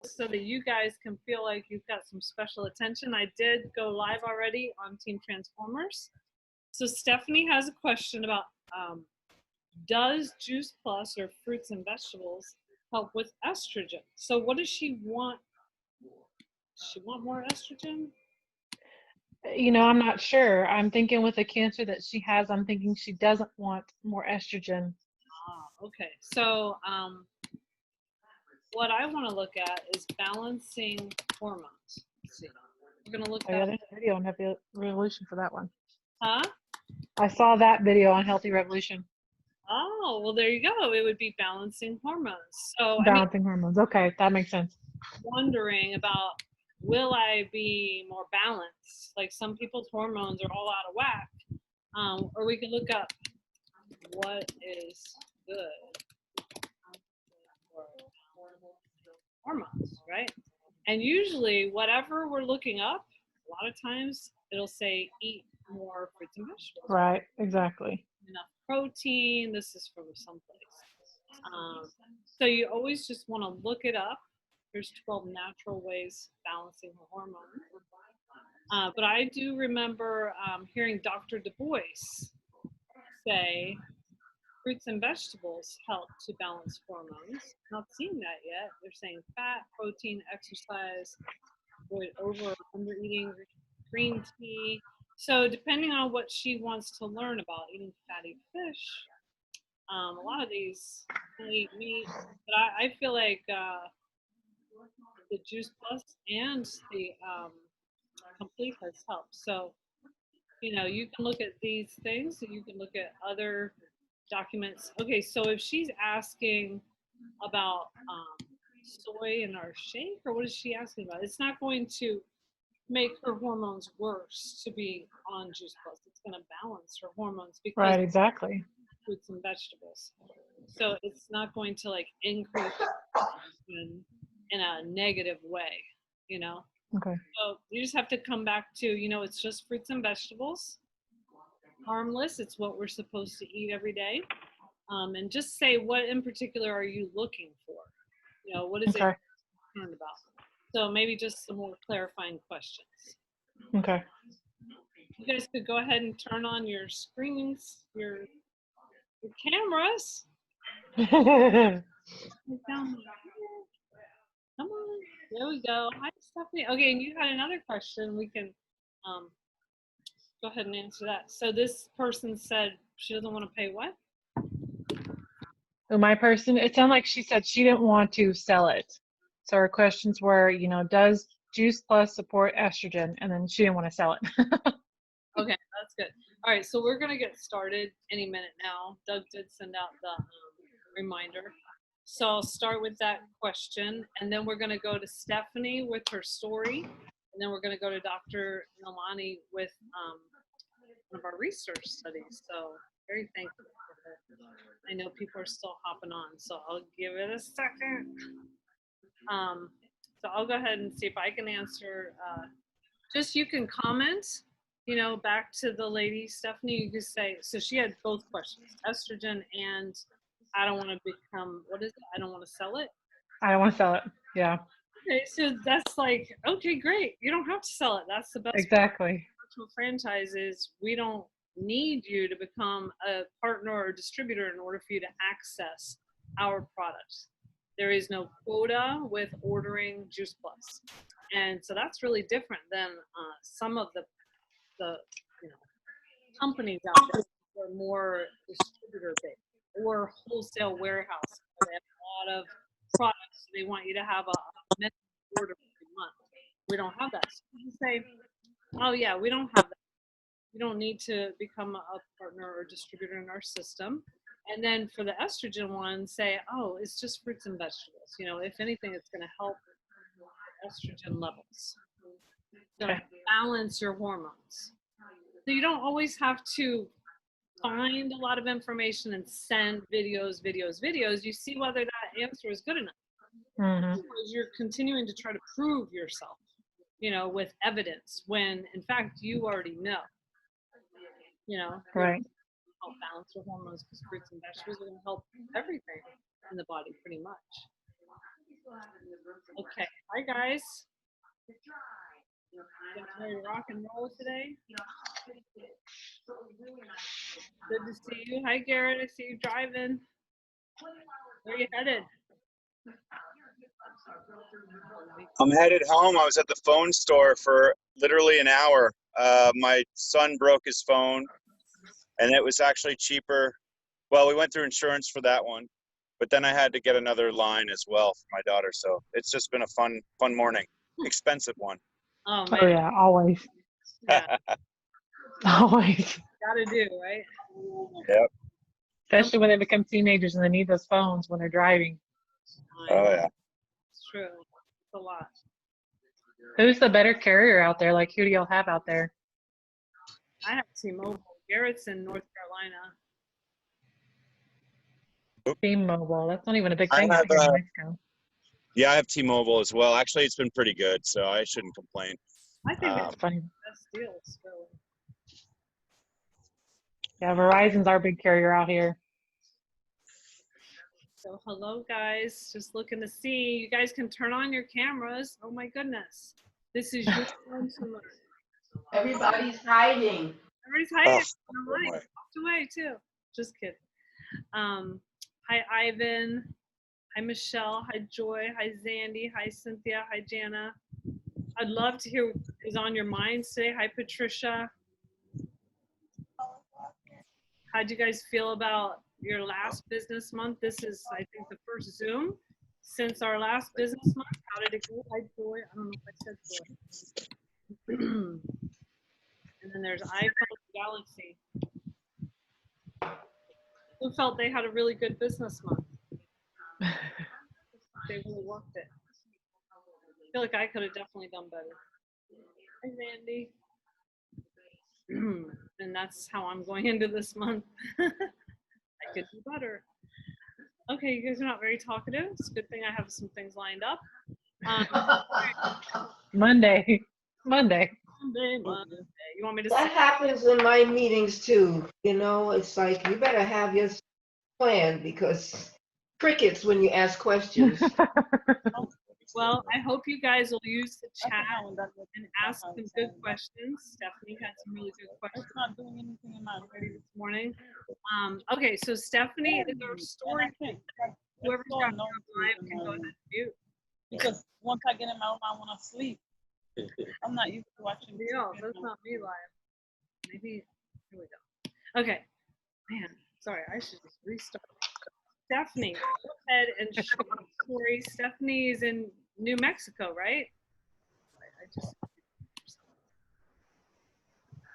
so that you guys can feel like you've got some special attention. I did go live already on Team Transformers. So Stephanie has a question about does Juice Plus or fruits and vegetables help with estrogen? So what does she want? Does she want more estrogen? I'm not sure. I'm thinking with the cancer that she has, I'm thinking she doesn't want more estrogen. Okay. So what I want to look at is balancing hormones. Let's see. We're going to look Oh, yeah, at, there's a video on Healthy Revolution for that one. huh? I saw that video on Healthy Revolution. Oh, well, there you go. It would be balancing hormones. So, Balancing hormones. Okay, that makes sense. wondering about will I be more balanced? Like some people's hormones are all out of whack. Or we can look up what is good for hormones, right? And usually, whatever we're looking up, a lot of times it'll say eat more fruits and vegetables. Right, exactly. Enough protein. This is from someplace. So you always just want to look it up. There's 12 natural ways balancing the hormones. But I do remember hearing Dr. Du Bois say fruits and vegetables help to balance hormones. Not seeing that yet. They're saying fat, protein, exercise, avoid over or under eating, green tea. So depending on what she wants to learn about eating fatty fish, a lot of these eat meat, but I feel like the Juice Plus and the Complete has helped. So you can look at these things. You can look at other documents. Okay, so if she's asking about soy in our shake, or what is she asking about? It's not going to make her hormones worse to be on Juice Plus. It's going to balance her hormones because Right, exactly. fruits and vegetables. So it's not going to like increase in a negative way. Okay. So you just have to come back to, it's just fruits and vegetables, harmless. It's what we're supposed to eat every day. And just say what in particular are you looking for? What is it Okay. you're concerned about? So maybe just some more clarifying questions. Okay. You guys could go ahead and turn on your screens, your cameras. Come on. There we go. Hi, Stephanie. Okay, and you had another question. We can go ahead and answer that. So this person said she doesn't want to pay what? So my person, it sounded like she said she didn't want to sell it. So her questions were, does Juice Plus support estrogen? And then she didn't want to sell it. Okay, that's good. All right, so we're going to get started any minute now. Doug did send out the reminder. So I'll start with that question, and then we're going to go to Stephanie with her story, and then we're going to go to Dr. Nalani with one of our research studies. So very thankful for her. I know people are still hopping on, so I'll give it a second. So I'll go ahead and see if I can answer. Just you can comment, back to the lady, Stephanie, you could say, so she had both questions, estrogen and I don't want to become, what is it? I don't want to sell it. I don't want to sell it. Yeah. Okay, so that's like, okay, great. You don't have to sell it. That's the best Exactly. part. Franchises, we don't need you to become a partner or distributor in order for you to access our products. There is no quota with ordering Juice Plus. And so that's really different than some of the companies out there that are more distributor based or wholesale warehouse. They have a lot of products. They want you to have a minimum order every month. We don't have that. So you say, oh yeah, we don't have that. You don't need to become a partner or distributor in our system. And then for the estrogen one, say, oh, it's just fruits and vegetables. If anything, it's going to help estrogen levels. So balance your hormones. So you don't always have to find a lot of information and send videos. You see whether that answer is good enough. Mm-hmm. You're continuing to try to prove yourself, with evidence when in fact you already know. Right. Help balance your hormones because fruits and vegetables are going to help everything in the body pretty much. Okay. Hi, guys. Guys ready to rock and roll today? Good to see you. Hi, Garrett. I see you driving. Where are you headed? I'm headed home. I was at the phone store for literally an hour. My son broke his phone, and it was actually cheaper. Well, we went through insurance for that one, but then I had to get another line as well for my daughter. So it's just been a fun morning. Expensive one. Oh, Oh man. yeah, always, Yeah. always. Gotta do, right? Yep. Especially when they become teenagers and they need those phones when they're driving. Oh yeah. It's true. It's a lot. Who's the better carrier out there? Like, who do y'all have out there? I have T-Mobile. Garrett's in North Carolina. T-Mobile. That's not even a big I thing out have here in Mexico. Yeah, I have T-Mobile as well. Actually, it's been pretty good, so I shouldn't complain. I think That's it's funny. the best deals, really. Yeah, Verizon's our big carrier out here. So hello, guys. Just looking to see. You guys can turn on your cameras. Oh my goodness. This is your time to learn. Everybody's hiding. Everybody's hiding. Oh, All right. Walked away too. Just kidding. Hi, Ivan. Hi, Michelle. Hi, Joy. Hi, Zandy. Hi, Cynthia. Hi, Jana. I'd love to hear what is on your minds today. Hi, Patricia. How'd you guys feel about your last business month? This is, I think, the first Zoom since our last business month. How did it go? Hi, Joy. I don't know if I said Joy. And then there's iPhone Galaxy. Who felt they had a really good business month? They really worked it. I feel like I could have definitely done better. Hi, Randy. And that's how I'm going into this month. I could do better. Okay, you guys are not very talkative. It's a good thing I have some things lined up. Monday. Monday. Monday. You want me to That happens in my meetings too. You know, it's like you better have your plan because crickets when you ask questions. Well, I hope you guys will use the chat and ask some good questions. Stephanie had some really good questions. Not doing anything in my ready this morning. Okay, so Stephanie is our story. Whoever's got no live can go ahead and mute. Because once I get in my room, I want to sleep. I'm not used to watching. No, that's not me live. Maybe, here we go. Okay, man, sorry, I should just restart. Stephanie, go ahead and share your story. Stephanie is in New Mexico, right?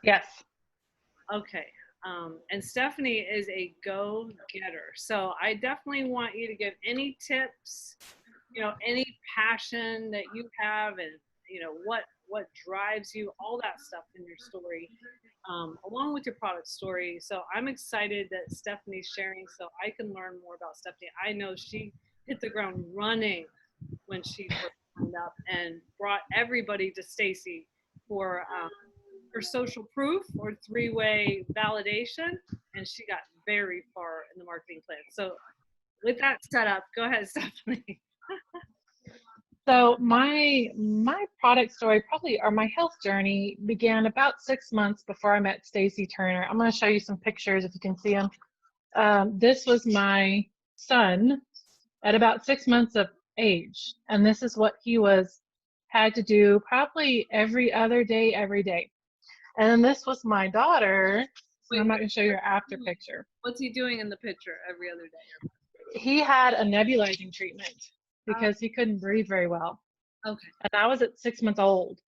Yes. Okay. And Stephanie is a go-getter. So I definitely want you to give any tips, any passion that you have and, what drives you, all that stuff in your story, along with your product story. So I'm excited that Stephanie's sharing so I can learn more about Stephanie. I know she hit the ground running when she first signed up and brought everybody to Stacy for social proof or three-way validation, and she got very far in the marketing plan. So with that set up, go ahead, Stephanie. So my product story or my health journey began about 6 months before I met Stacy Turner. I'm going to show you some pictures if you can see them. This was my son at about 6 months of age, and this is what he had to do probably every other day, every day. And then this was my daughter. So I'm not going to show you her after picture. What's he doing in the picture every other day? He had a nebulizing treatment because he couldn't breathe very well. Okay. And I was at 6 months old.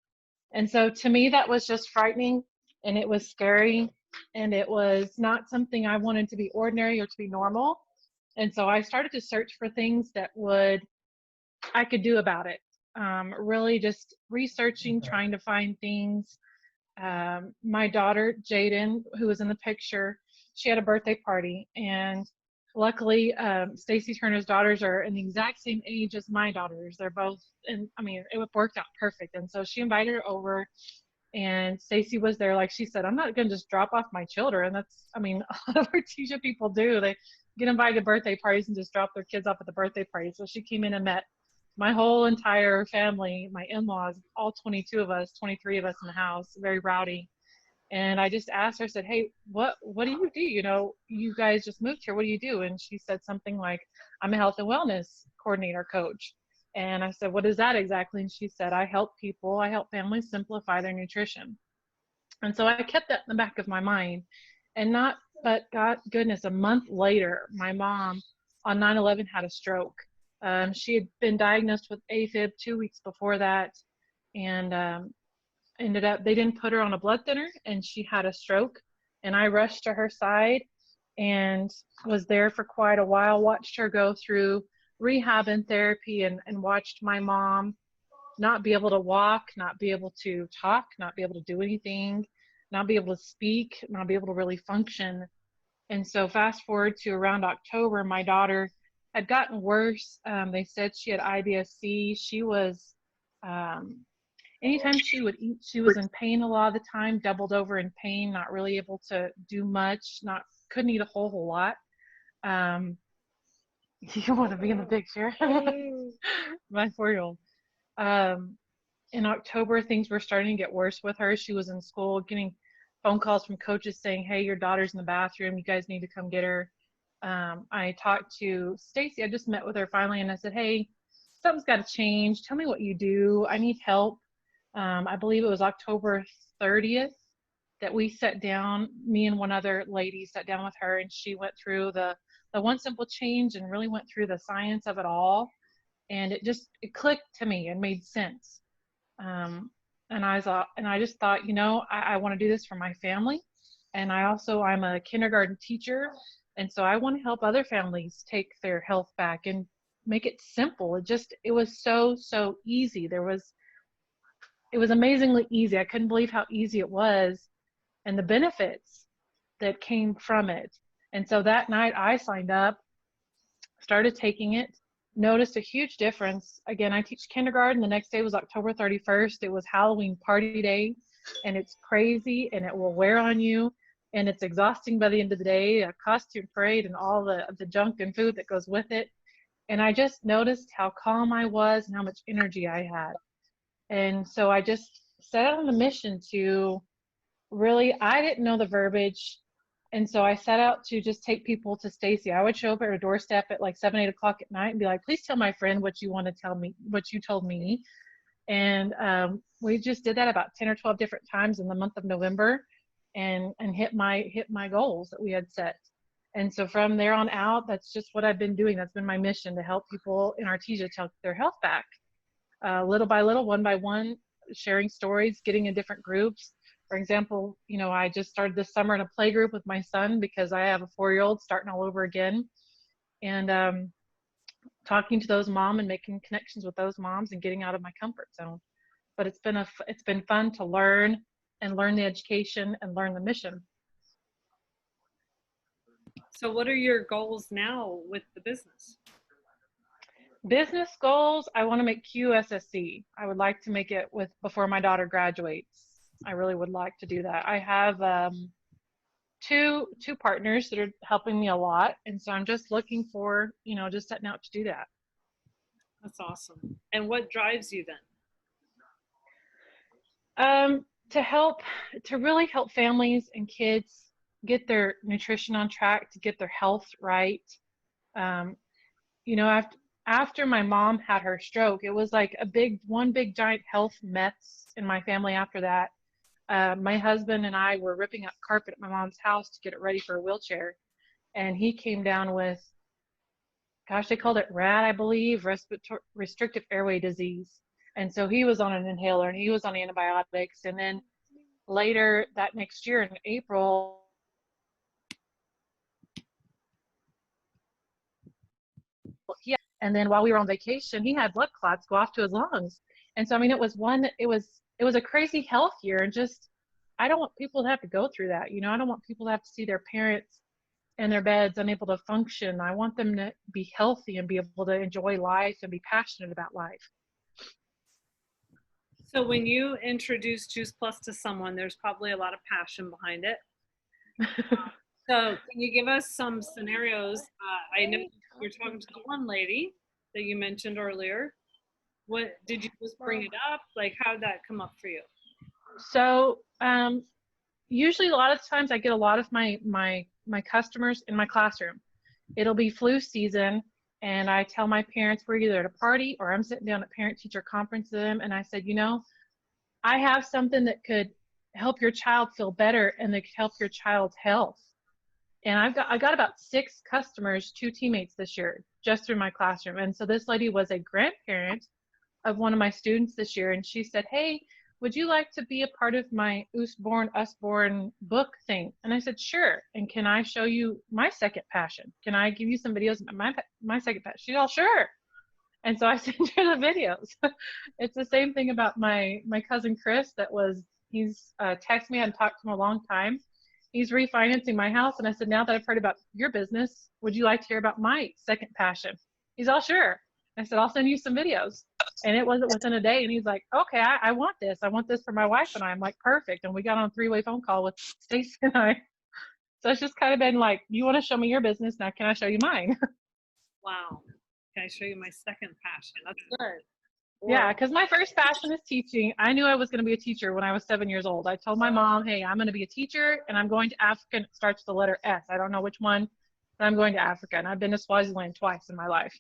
And so to me, that was just frightening and it was scary and it was not something I wanted to be ordinary or to be normal. And so I started to search for things that I could do about it. Really just researching, trying to find things. My daughter, Jaden, who was in the picture, she had a birthday party and luckily, Stacy Turner's daughters are in the exact same age as my daughters. They're both, and I mean, it worked out perfect. And so she invited her over, and Stacy was there. Like she said, I'm not going to just drop off my children. A lot of our teacher people do. They get invited to birthday parties and just drop their kids off at the birthday party. So she came in and met my whole entire family, my in-laws, all 22 of us, 23 of us in the house, very rowdy. And I just asked her, I said, hey, what do you do? You know, you guys just moved here. What do you do? And she said something like, I'm a health and wellness coordinator coach. And I said, what is that exactly? And she said, I help families simplify their nutrition. And so I kept that in the back of my mind. And not, but God goodness, a month later, my mom on 9/11 had a stroke. She had been diagnosed with AFib 2 weeks before that, and ended up, they didn't put her on a blood thinner, and she had a stroke. And I rushed to her side and was there for quite a while, watched her go through rehab and therapy, and watched my mom not be able to walk, not be able to talk, not be able to do anything, not be able to speak, not be able to really function. And so fast forward to around October, my daughter had gotten worse. They said she had IBS-C. She was, anytime she would eat, she was in pain a lot of the time, doubled over in pain, not really able to do much, couldn't eat a whole lot. You want to be in the picture? My 4-year-old. In October, things were starting to get worse with her. She was in school getting phone calls from coaches saying, hey, your daughter's in the bathroom. You guys need to come get her. I talked to Stacy. I just met with her finally, and I said, hey, something's got to change. Tell me what you do. I need help. I believe it was October 30th that we sat down, me and one other lady sat down with her, and she went through the one simple change and really went through the science of it all. And it clicked to me and made sense. And I just thought, I want to do this for my family. And I'm a kindergarten teacher. And so I want to help other families take their health back and make it simple. It was so easy. It was amazingly easy. I couldn't believe how easy it was and the benefits that came from it. And so that night I signed up, started taking it, noticed a huge difference. Again, I teach kindergarten. The next day was October 31st. It was Halloween party day, and it's crazy, and it will wear on you, and it's exhausting by the end of the day, a costume parade and all the junk and food that goes with it. And I just noticed how calm I was and how much energy I had. And so I just set out on a mission to really, I didn't know the verbiage. And so I set out to just take people to Stacy. I would show up at her doorstep at like 7, 8 o'clock at night and be like, please tell my friend what you want to tell me, what you told me. And we just did that about 10 or 12 different times in the month of November, and hit my goals that we had set. And so from there on out, that's just what I've been doing. That's been my mission, to help people in Artesia take their health back. Little by little, one by one, sharing stories, getting in different groups. For example, I just started this summer in a play group with my son because I have a 4-year-old starting all over again. And talking to those moms and making connections with those moms and getting out of my comfort zone. But it's been fun to learn the education and learn the mission. So what are your goals now with the business? Business goals, I want to make QSSC. I would like to make it before my daughter graduates. I really would like to do that. I have two partners that are helping me a lot, and so I'm just looking for, just setting out to do that. That's awesome. And what drives you then? To really help families and kids get their nutrition on track, to get their health right. After my mom had her stroke, it was like one big giant health mess in my family after that. My husband and I were ripping up carpet at my mom's house to get it ready for a wheelchair. And he came down with, gosh, they called it RAD, I believe, restrictive airway disease. And so he was on an inhaler and he was on antibiotics. And then later that next year in April, and then while we were on vacation, he had blood clots go off to his lungs. And so, it was a crazy health year. And just, I don't want people to have to go through that. I don't want people to have to see their parents in their beds unable to function. I want them to be healthy and be able to enjoy life and be passionate about life. So when you introduce Juice Plus to someone, there's probably a lot of passion behind it. So can you give us some scenarios? I know you're talking to the one lady that you mentioned earlier. What did you just bring it up? Like, how did that come up for you? So usually a lot of times I get a lot of my customers in my classroom. It'll be flu season, and I tell my parents we're either at a party or I'm sitting down at parent-teacher conference with them, and I said, I have something that could help your child feel better and that could help your child's health. And I got about 6 customers, 2 teammates this year, just through my classroom. And so this lady was a grandparent of one of my students this year, and she said, hey, would you like to be a part of my Usborn book thing? And I said, sure. And can I show you my second passion? Can I give you some videos of my second passion? She's all, sure. And so I sent her the videos. It's the same thing about my cousin Chris. He's texted me. I hadn't talked to him a long time. He's refinancing my house. And I said, now that I've heard about your business, would you like to hear about my second passion? He's all, sure. I said, I'll send you some videos. And it wasn't within a day. And he's like, okay, I want this. I want this for my wife and I. I'm like, perfect. And we got on a 3-way phone call with Stacey and I. So it's just kind of been like, you want to show me your business. Now can I show you mine? Wow. Can I show you my second passion? That's good. Yeah, because my first passion is teaching. I knew I was going to be a teacher when I was 7 years old. I told my mom, hey, I'm going to be a teacher and I'm going to Africa. And it starts with the letter S. I don't know which one, but I'm going to Africa. And I've been to Swaziland twice in my life.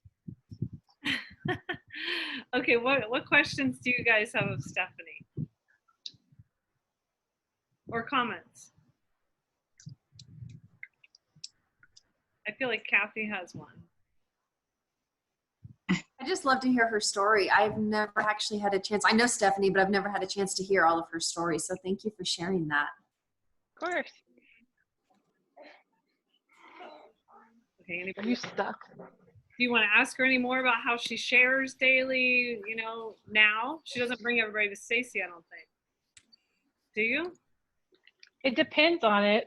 Okay, what questions do you guys have of Stephanie? Or comments? I feel like Kathy has one. I just love to hear her story. I've never actually had a chance. I know Stephanie, but I've never had a chance to hear all of her stories. So thank you for sharing that. Of course. Okay, Are anybody? you stuck? Do you want to ask her any more about how she shares daily, now? She doesn't bring everybody to Stacey, I don't think. Do you? It depends on it.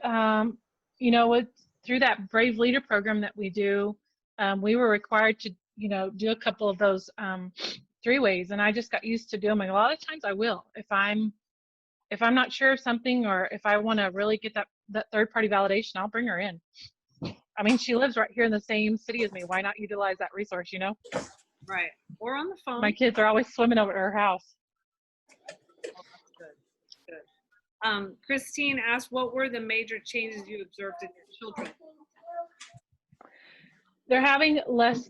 Through that Brave Leader program that we do, we were required to, do a couple of those 3-ways, and I just got used to doing them. A lot of times I will. If I'm not sure of something, or if I want to really get that third-party validation, I'll bring her in. I mean, she lives right here in the same city as me. Why not utilize that resource, Right. Or on the phone. My kids are always swimming over to her house. Oh, that's good. Christine asked, what were the major changes you observed in your children? They're having less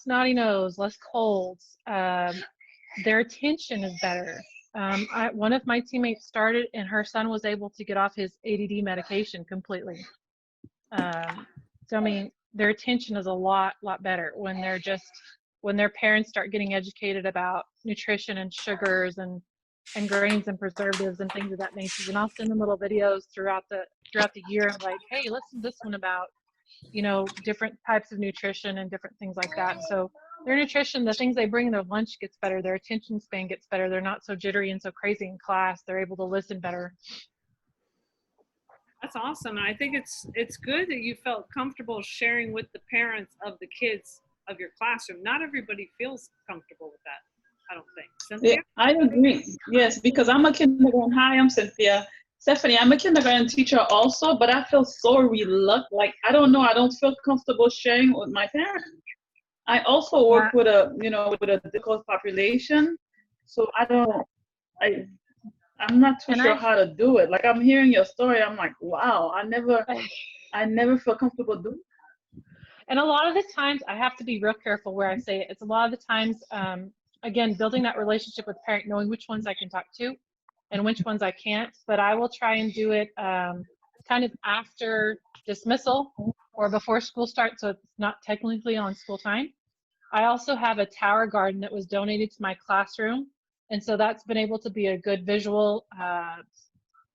snotty nose, less colds. Their attention is better. One of my teammates started, and her son was able to get off his ADD medication completely. So I mean, their attention is a lot better when their parents start getting educated about nutrition and sugars and grains and preservatives and things of that nature. And I'll send them little videos throughout the year of like, hey, listen to this one about different types of nutrition and different things like that. So their nutrition, the things they bring in their lunch gets better. Their attention span gets better. They're not so jittery and so crazy in class. They're able to listen better. That's awesome. And I think it's good that you felt comfortable sharing with the parents of the kids of your classroom. Not everybody feels comfortable with that, I don't think. Cynthia? Yeah, I agree. Yes, because I'm a kindergarten. Hi, I'm Cynthia. Stephanie, I'm a kindergarten teacher also, but I feel so reluctant. Like, I don't know, I don't feel comfortable sharing with my parents. I also work with a difficult population, so I'm not too sure how to do it. Like, I'm hearing your story, I'm like, wow, I never feel comfortable doing it. And a lot of the times, I have to be real careful where I say it. It's a lot of the times, again, building that relationship with the parent, knowing which ones I can talk to and which ones I can't. But I will try and do it kind of after dismissal or before school starts, so it's not technically on school time. I also have a tower garden that was donated to my classroom. And so that's been able to be a good visual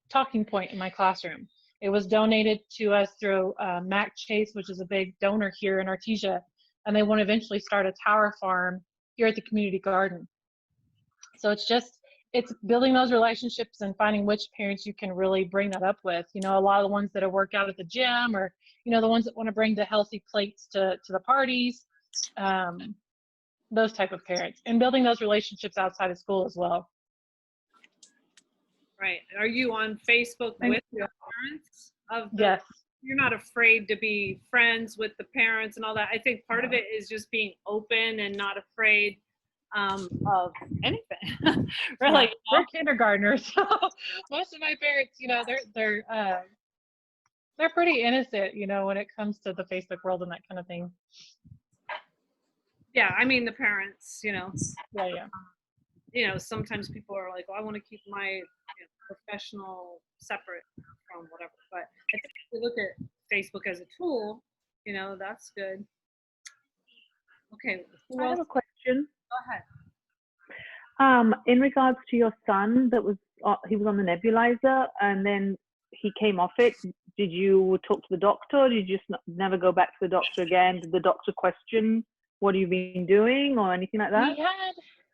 talking point in my classroom. It was donated to us through Mac Chase, which is a big donor here in Artesia, and they want to eventually start a tower farm here at the community garden. So it's building those relationships and finding which parents you can really bring that up with. A lot of the ones that have worked out at the gym, or the ones that want to bring the healthy plates to the parties. Those type of parents, and building those relationships outside of school as well. Right. Are you on Facebook with your parents? Yes. You're not afraid to be friends with the parents and all that. I think part of it is just being open and not afraid of anything. Really, Yeah, we're kindergartners. So most of my parents, they're pretty innocent, when it comes to the Facebook world and that kind of thing. Yeah, I mean the parents, Yeah. Sometimes people are like, well, I want to keep my professional separate from whatever. But I think if you look at Facebook as a tool, that's good. Okay, who I else? have a question. Go ahead. In regards to your son, he was on the nebulizer and then he came off it. Did you talk to the doctor? Or did you just never go back to the doctor again? Did the doctor question what have you been doing or anything like that?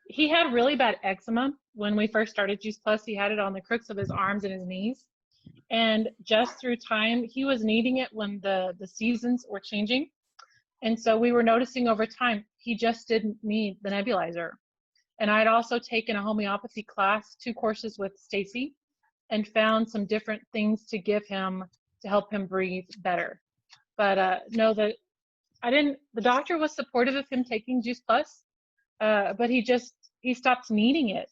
He had really bad eczema when we first started Juice Plus. He had it on the crooks of his arms and his knees, and just through time, he was needing it when the seasons were changing, and so we were noticing over time he just didn't need the nebulizer. And I had also taken a homeopathy class, 2 courses with Stacy, and found some different things to give him to help him breathe better. But no, the doctor was supportive of him taking Juice Plus, but he stopped needing it.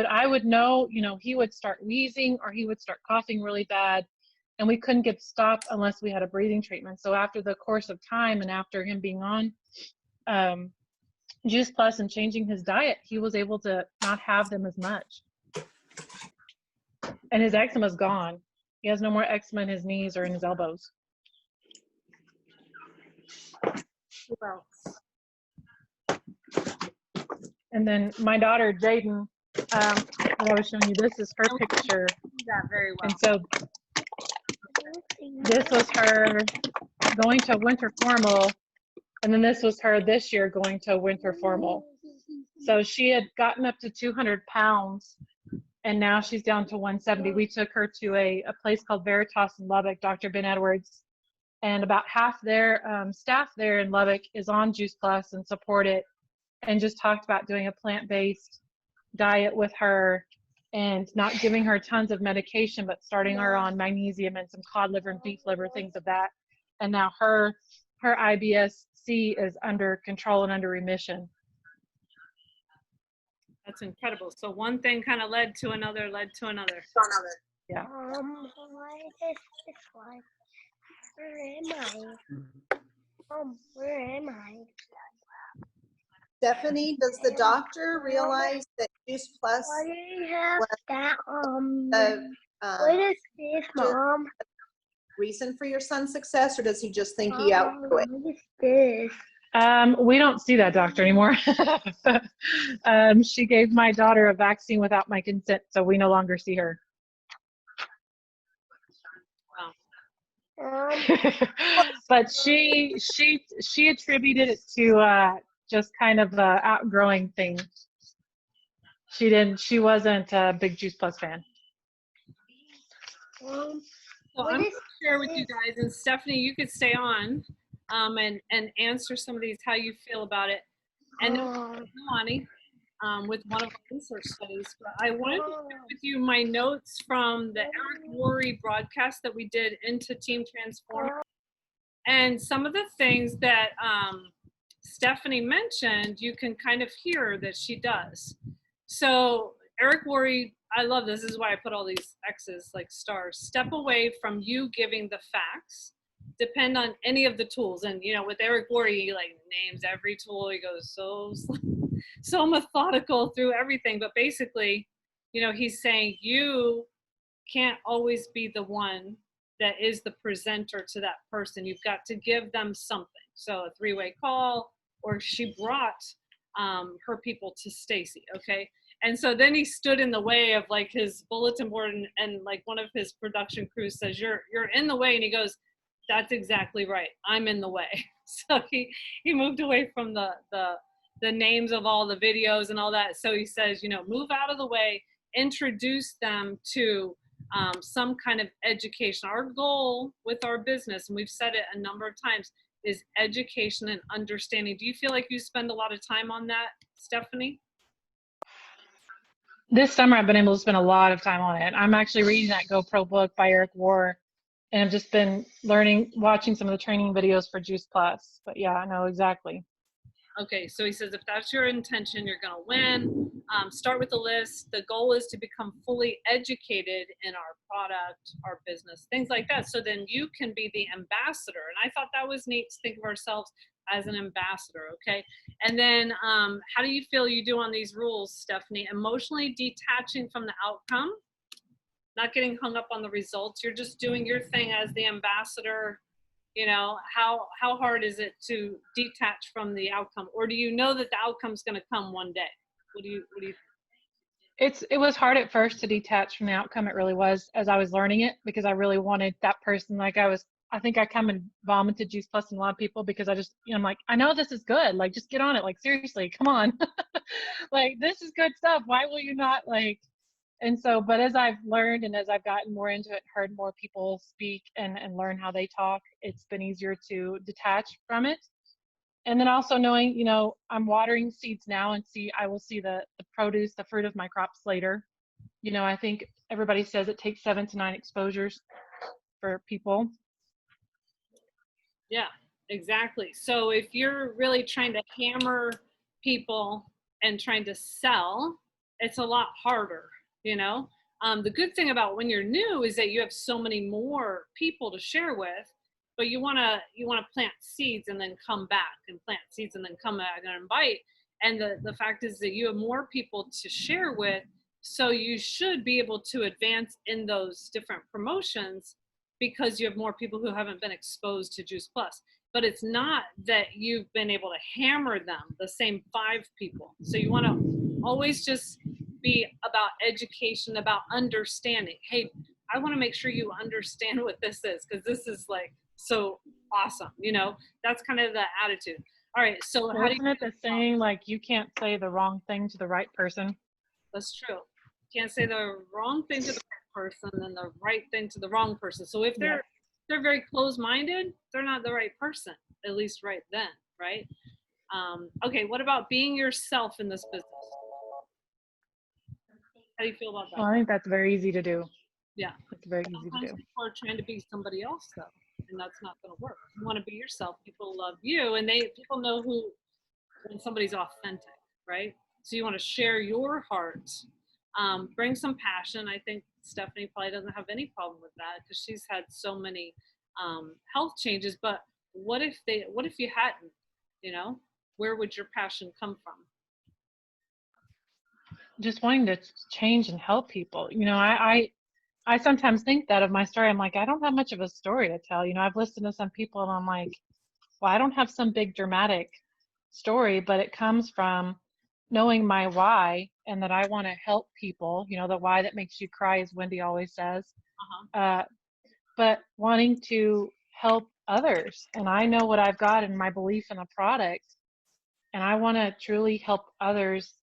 I would know, he would start wheezing or he would start coughing really bad, and we couldn't get stopped unless we had a breathing treatment. So after the course of time and after him being on Juice Plus and changing his diet, he was able to not have them as much. And his eczema's gone. He has no more eczema in his knees or in his elbows. Who else? And then my daughter, Jaden, what I was showing you, this is her picture. That very well. And so this was her going to winter formal. And then this was her this year going to winter formal. So she had gotten up to 200 pounds and now she's down to 170. We took her to a place called Veritas in Lubbock, Dr. Ben Edwards. And about half their staff there in Lubbock is on Juice Plus and support it, and just talked about doing a plant-based diet with her and not giving her tons of medication, but starting her on magnesium and some cod liver and beef liver, things of that. And now her IBS-C is under control and under remission. That's incredible. So one thing kind of led to another. Yeah. Why is this one? Where am I? Where am I? Stephanie, does the doctor realize that Juice Plus Why do you have was that? the What is this, Mom? reason for your son's success, or does he just think he outgrew it? What is this? We don't see that doctor anymore. She gave my daughter a vaccine without my consent, so we no longer see her. But she attributed it to just kind of outgrowing thing. She wasn't a big Juice Plus fan. So I'm going to share with you guys, and Stephanie, you could stay on and answer some of these, how you feel about it. And Lonnie, with one of our research studies. But I wanted to share with you my notes from the Eric Worre broadcast that we did into Team Transform. And some of the things that Stephanie mentioned, you can kind of hear that she does. So Eric Worre, I love this. This is why I put all these X's like stars. Step away from you giving the facts. Depend on any of the tools. And, you know, with Eric Worre, he like names every tool. He goes so methodical through everything. But basically, you know, he's saying you can't always be the one that is the presenter to that person. You've got to give them something. So a three-way call, or she brought her people to Stacy, okay? And so then he stood in the way of like his bulletin board, and like one of his production crews says, you're in the way. And he goes, that's exactly right. I'm in the way. So he moved away from the names of all the videos and all that. So he says, you know, move out of the way, introduce them to some kind of education. Our goal with our business, and we've said it a number of times, is education and understanding. Do you feel like you spend a lot of time on that, Stephanie? This summer, I've been able to spend a lot of time on it. I'm actually reading that GoPro book by Eric Worre, and I've just been learning, watching some of the training videos for Juice Plus. But yeah, I know exactly. Okay, so he says if that's your intention, you're going to win. Start with the list. The goal is to become fully educated in our product, our business, things like that. So then you can be the ambassador. And I thought that was neat to think of ourselves as an ambassador. Okay. And then how do you feel you do on these rules, Stephanie? Emotionally detaching from the outcome, not getting hung up on the results. You're just doing your thing as the ambassador. You know, how hard is it to detach from the outcome, or do you know that the outcome's going to come one day? What do you think? It was hard at first to detach from the outcome. It really was, as I was learning it, because I really wanted that person. Like I think I come and vomited Juice Plus in a lot of people because I just, I'm like, I know this is good. Like, just get on it. Like, seriously, come on. Like, this is good stuff. Why will you not, like? And so, but as I've learned and as I've gotten more into it, heard more people speak and learn how they talk, it's been easier to detach from it. And then also knowing, I'm watering seeds now and I will see the produce, the fruit of my crops later. I think everybody says it takes 7 to 9 exposures for people. Yeah, exactly. So if you're really trying to hammer people and trying to sell, it's a lot harder, The good thing about when you're new is that you have so many more people to share with, but you want to plant seeds and then come back and plant seeds and then come back and invite. And the fact is that you have more people to share with, so you should be able to advance in those different promotions because you have more people who haven't been exposed to Juice Plus. But it's not that you've been able to hammer them, the same 5 people. So you want to always just be about education, about understanding. Hey, I want to make sure you understand what this is, because this is like so awesome. That's kind of the attitude. All right. So how do you? Isn't it the saying, like, you can't say the wrong thing to the right person? That's true. You can't say the wrong thing to the right person and the right thing to the wrong person. So if they're very closed-minded, they're not the right person, at least right then, right? Okay, what about being yourself in this business? How do you feel about that? Well, I think that's very easy to do. Yeah. It's very easy to do. People are trying to be somebody else, though, and that's not going to work. You want to be yourself. People love you, and people know when somebody's authentic, right? So you want to share your heart, bring some passion. I think Stephanie probably doesn't have any problem with that because she's had so many health changes. But what if you hadn't? Where would your passion come from? Just wanting to change and help people. I sometimes think that of my story. I'm like, I don't have much of a story to tell. I've listened to some people and I'm like, well, I don't have some big dramatic story, but it comes from knowing my why and that I want to help people. The why that makes you cry, as Wendy always says. But wanting to help others. And I know what I've got in my belief in the product. And I want to truly help others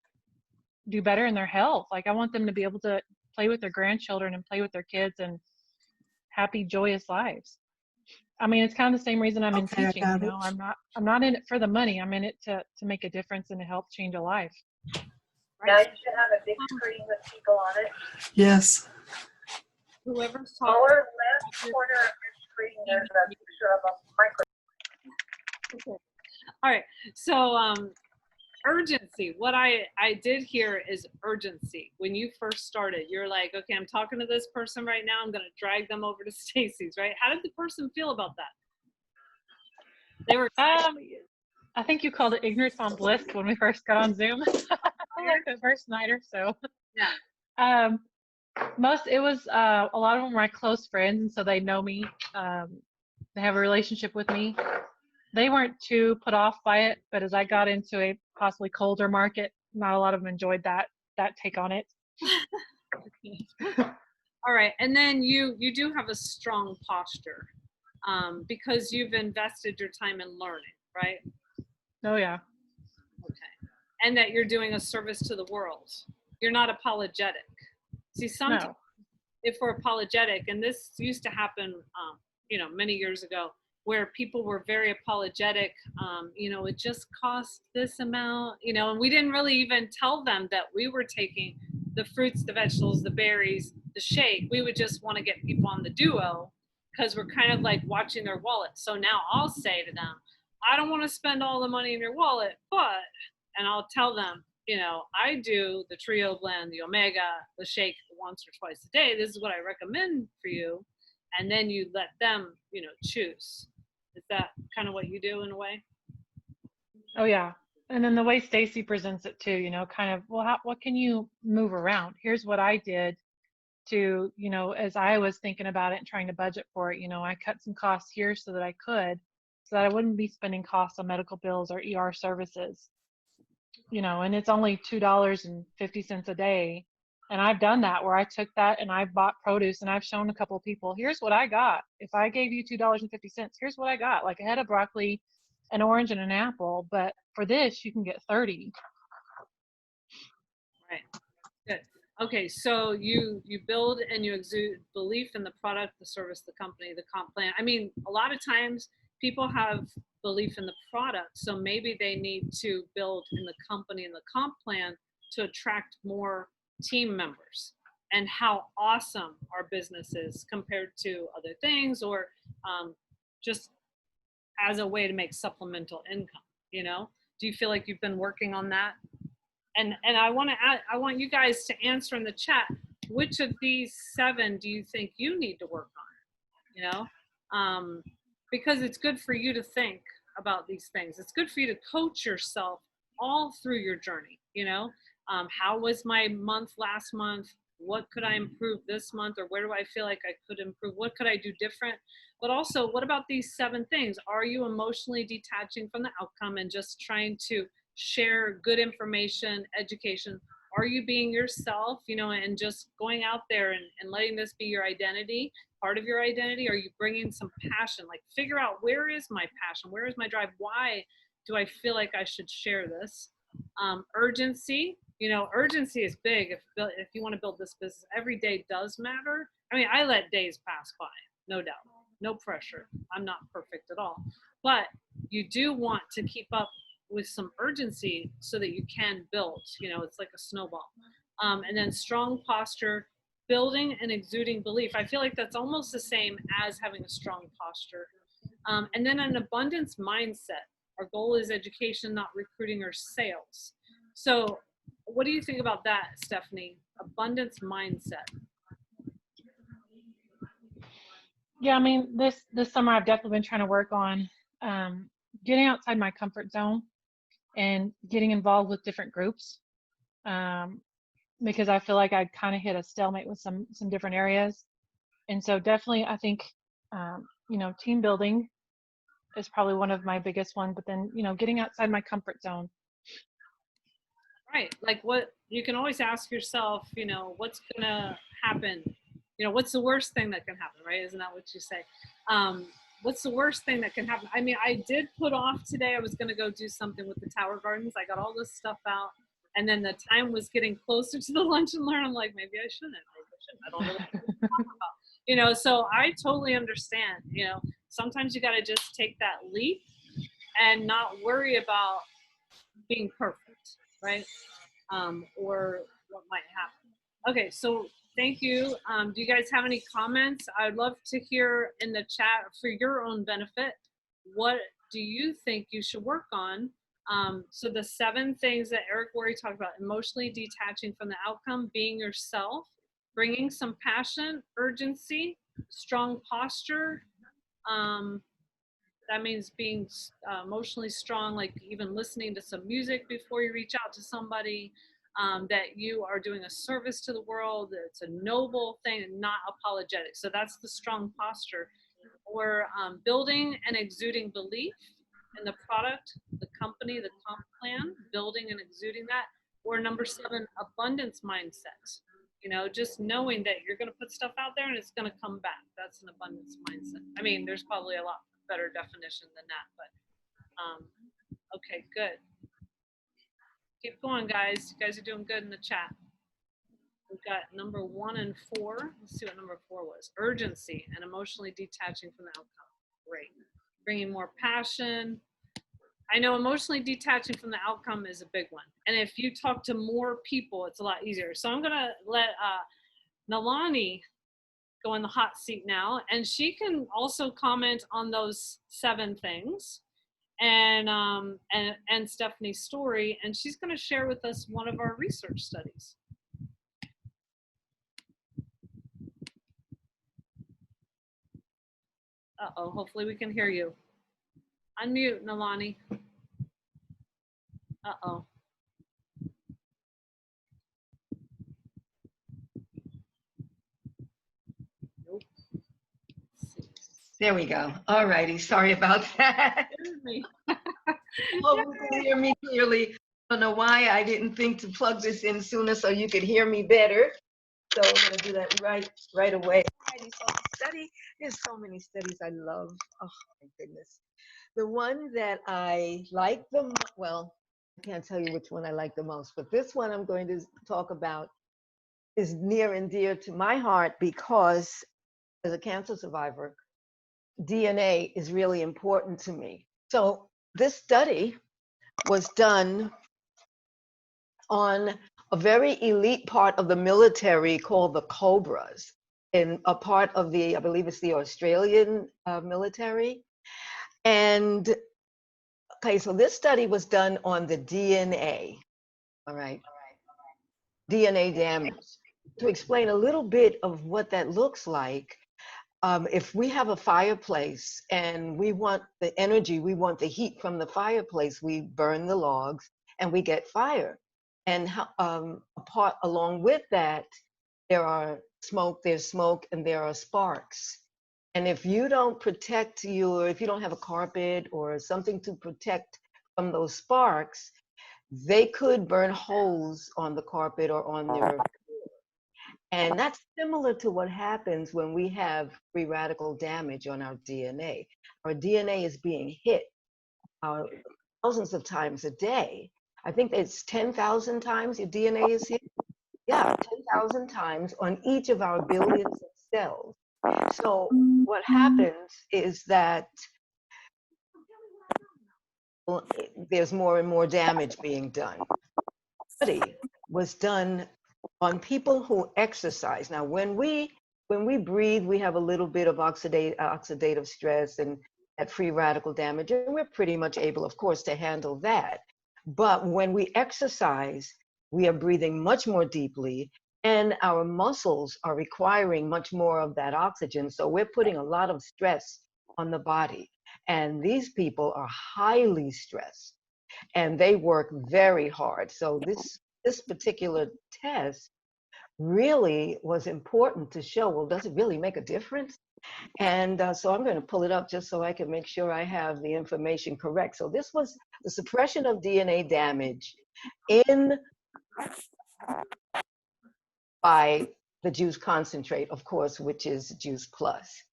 do better in their health. Like, I want them to be able to play with their grandchildren and play with their kids and happy, joyous lives. I mean, it's kind of the same reason I'm in teaching. I'm not in it for the money. I'm in it to make a difference and to help change a life. Now you should have a big screen with people on it. Yes. Whoever's Lower left corner of your screen, there's a picture of a microphone. Okay. All right. So urgency. What I did here is urgency. When you first started, you're like, okay, I'm talking to this person right now. I'm going to drag them over to Stacy's, right? How did the person feel about that? They were I think you called it ignorance on bliss when we first got on Zoom. Like the first night or so. Yeah. It was a lot of them were my close friends, and so they know me. They have a relationship with me. They weren't too put off by it, but as I got into a possibly colder market, not a lot of them enjoyed that take on it. All right, and then you do have a strong posture because you've invested your time in learning, right? Oh yeah. Okay, and that you're doing a service to the world. You're not apologetic. See, sometimes if we're apologetic, and this used to happen, many years ago, where people were very apologetic, it just cost this amount, and we didn't really even tell them that we were taking the fruits, the vegetables, the berries, the shake. We would just want to get people on the duo because we're kind of like watching their wallet. So now I'll say to them, I don't want to spend all the money in your wallet, but, and I'll tell them, you know, I do the trio blend, the omega, the shake once or twice a day. This is what I recommend for you. And then you let them, you know, choose. Is that kind of what you do in a way? Oh yeah. And then the way Stacy presents it too, you know, kind of, well, what can you move around? Here's what I did to, you know, as I was thinking about it and trying to budget for it, you know, I cut some costs here so that I could, so that I wouldn't be spending costs on medical bills or ER services, you know, and it's only $2.50 a day. And I've done that where I took that and I've bought produce and I've shown a couple of people, here's what I got. If I gave you $2.50, here's what I got. Like a head of broccoli, an orange, and an apple. But for this, you can get 30. Right. Good. Okay, so you build and you exude belief in the product, the service, the company, the comp plan. I mean, a lot of times people have belief in the product, so maybe they need to build in the company and the comp plan to attract more team members and how awesome our business is compared to other things, or just as a way to make supplemental income. You know, do you feel like you've been working on that? And I want to add, I want you guys to answer in the chat, which of these 7 do you think you need to work on? You know, because it's good for you to think about these things. It's good for you to coach yourself all through your journey. You know, how was my month last month? What could I improve this month? Or where do I feel like I could improve? What could I do different? But also, what about these 7 things? Are you emotionally detaching from the outcome and just trying to share good information, education? Are you being yourself, you know, and just going out there and letting this be your identity, part of your identity? Are you bringing some passion? Like, figure out, where is my passion? Where is my drive? Why do I feel like I should share this? Urgency, you know, urgency is big. If you want to build this business, every day does matter. I mean, I let days pass by, no doubt, no pressure. I'm not perfect at all, but you do want to keep up with some urgency so that you can build, you know, it's like a snowball. And then strong posture, building and exuding belief. I feel like that's almost the same as having a strong posture. And then an abundance mindset. Our goal is education, not recruiting or sales. So what do you think about that, Stephanie? Abundance mindset. Yeah, I mean, this summer I've definitely been trying to work on getting outside my comfort zone and getting involved with different groups, because I feel like I kind of hit a stalemate with some different areas. And so definitely I think, you know, team building is probably one of my biggest ones, but then, you know, getting outside my comfort zone. Right. Like, what you can always ask yourself, you know, what's going to happen? You know, what's the worst thing that can happen, right? Isn't that what you say? What's the worst thing that can happen? I mean, I did put off today. I was going to go do something with the Tower Gardens. I got all this stuff out. And then the time was getting closer to the lunch and learn. I'm like, maybe I shouldn't. I don't know what to talk about. You know, so I totally understand. You know, sometimes you got to just take that leap and not worry about being perfect, right? Or what might happen. Okay, so thank you. Do you guys have any comments? I'd love to hear in the chat, for your own benefit, what do you think you should work on? So the 7 things that Eric Worre talked about: emotionally detaching from the outcome, being yourself, bringing some passion, urgency, strong posture. That means being emotionally strong, like even listening to some music before you reach out to somebody, that you are doing a service to the world, that it's a noble thing and not apologetic. So that's the strong posture. Or building and exuding belief in the product, the company, the comp plan, building and exuding that. Or number 7, abundance mindset. You know, just knowing that you're going to put stuff out there and it's going to come back. That's an abundance mindset. I mean, there's probably a lot better definition than that, but okay, good. Keep going, guys. You guys are doing good in the chat. We've got number 1 and 4. Let's see what number 4 was. Urgency and emotionally detaching from the outcome. Great. Bringing more passion. I know emotionally detaching from the outcome is a big one. And if you talk to more people, it's a lot easier. So I'm going to let Nalani go in the hot seat now, and she can also comment on those 7 things. and Stephanie's story, and she's going to share with us one of our research studies. Uh-oh, hopefully we can hear you. Unmute, Nalani. Uh-oh. Nope. There we go. All righty. Sorry about that. Hope you can hear me clearly. I don't know why I didn't think to plug this in sooner so you could hear me better. So I'm going to do that right away. Alrighty, so the study, there's so many studies I love. Oh my goodness. The one that I like well, I can't tell you which one I like the most, but this one I'm going to talk about is near and dear to my heart because as a cancer survivor, DNA is really important to me. So this study was done on a very elite part of the military called the Cobras, in a part of the, I believe it's the Australian military. And okay, so this study was done on the DNA, all right, DNA damage. To explain a little bit of what that looks like, if we have a fireplace and we want the energy, we want the heat from the fireplace, we burn the logs and we get fire. And along with that, there's smoke and there are sparks. And if you don't protect if you don't have a carpet or something to protect from those sparks, they could burn holes on the carpet or on their floor. And that's similar to what happens when we have free radical damage on our DNA. Our DNA is being hit thousands of times a day. I think it's 10,000 times your DNA is hit. Yeah, 10,000 times on each of our billions of cells. So what happens is that there's more and more damage being done. The study was done on people who exercise. Now, when we breathe, we have a little bit of oxidative stress and that free radical damage, and we're pretty much able, of course, to handle that. But when we exercise, we are breathing much more deeply, and our muscles are requiring much more of that oxygen. So we're putting a lot of stress on the body. And these people are highly stressed, and they work very hard. So this particular test really was important to show, well, does it really make a difference? And so I'm going to pull it up just so I can make sure I have the information correct. So this was the suppression of DNA damage by the juice concentrate, of course, which is Juice Plus.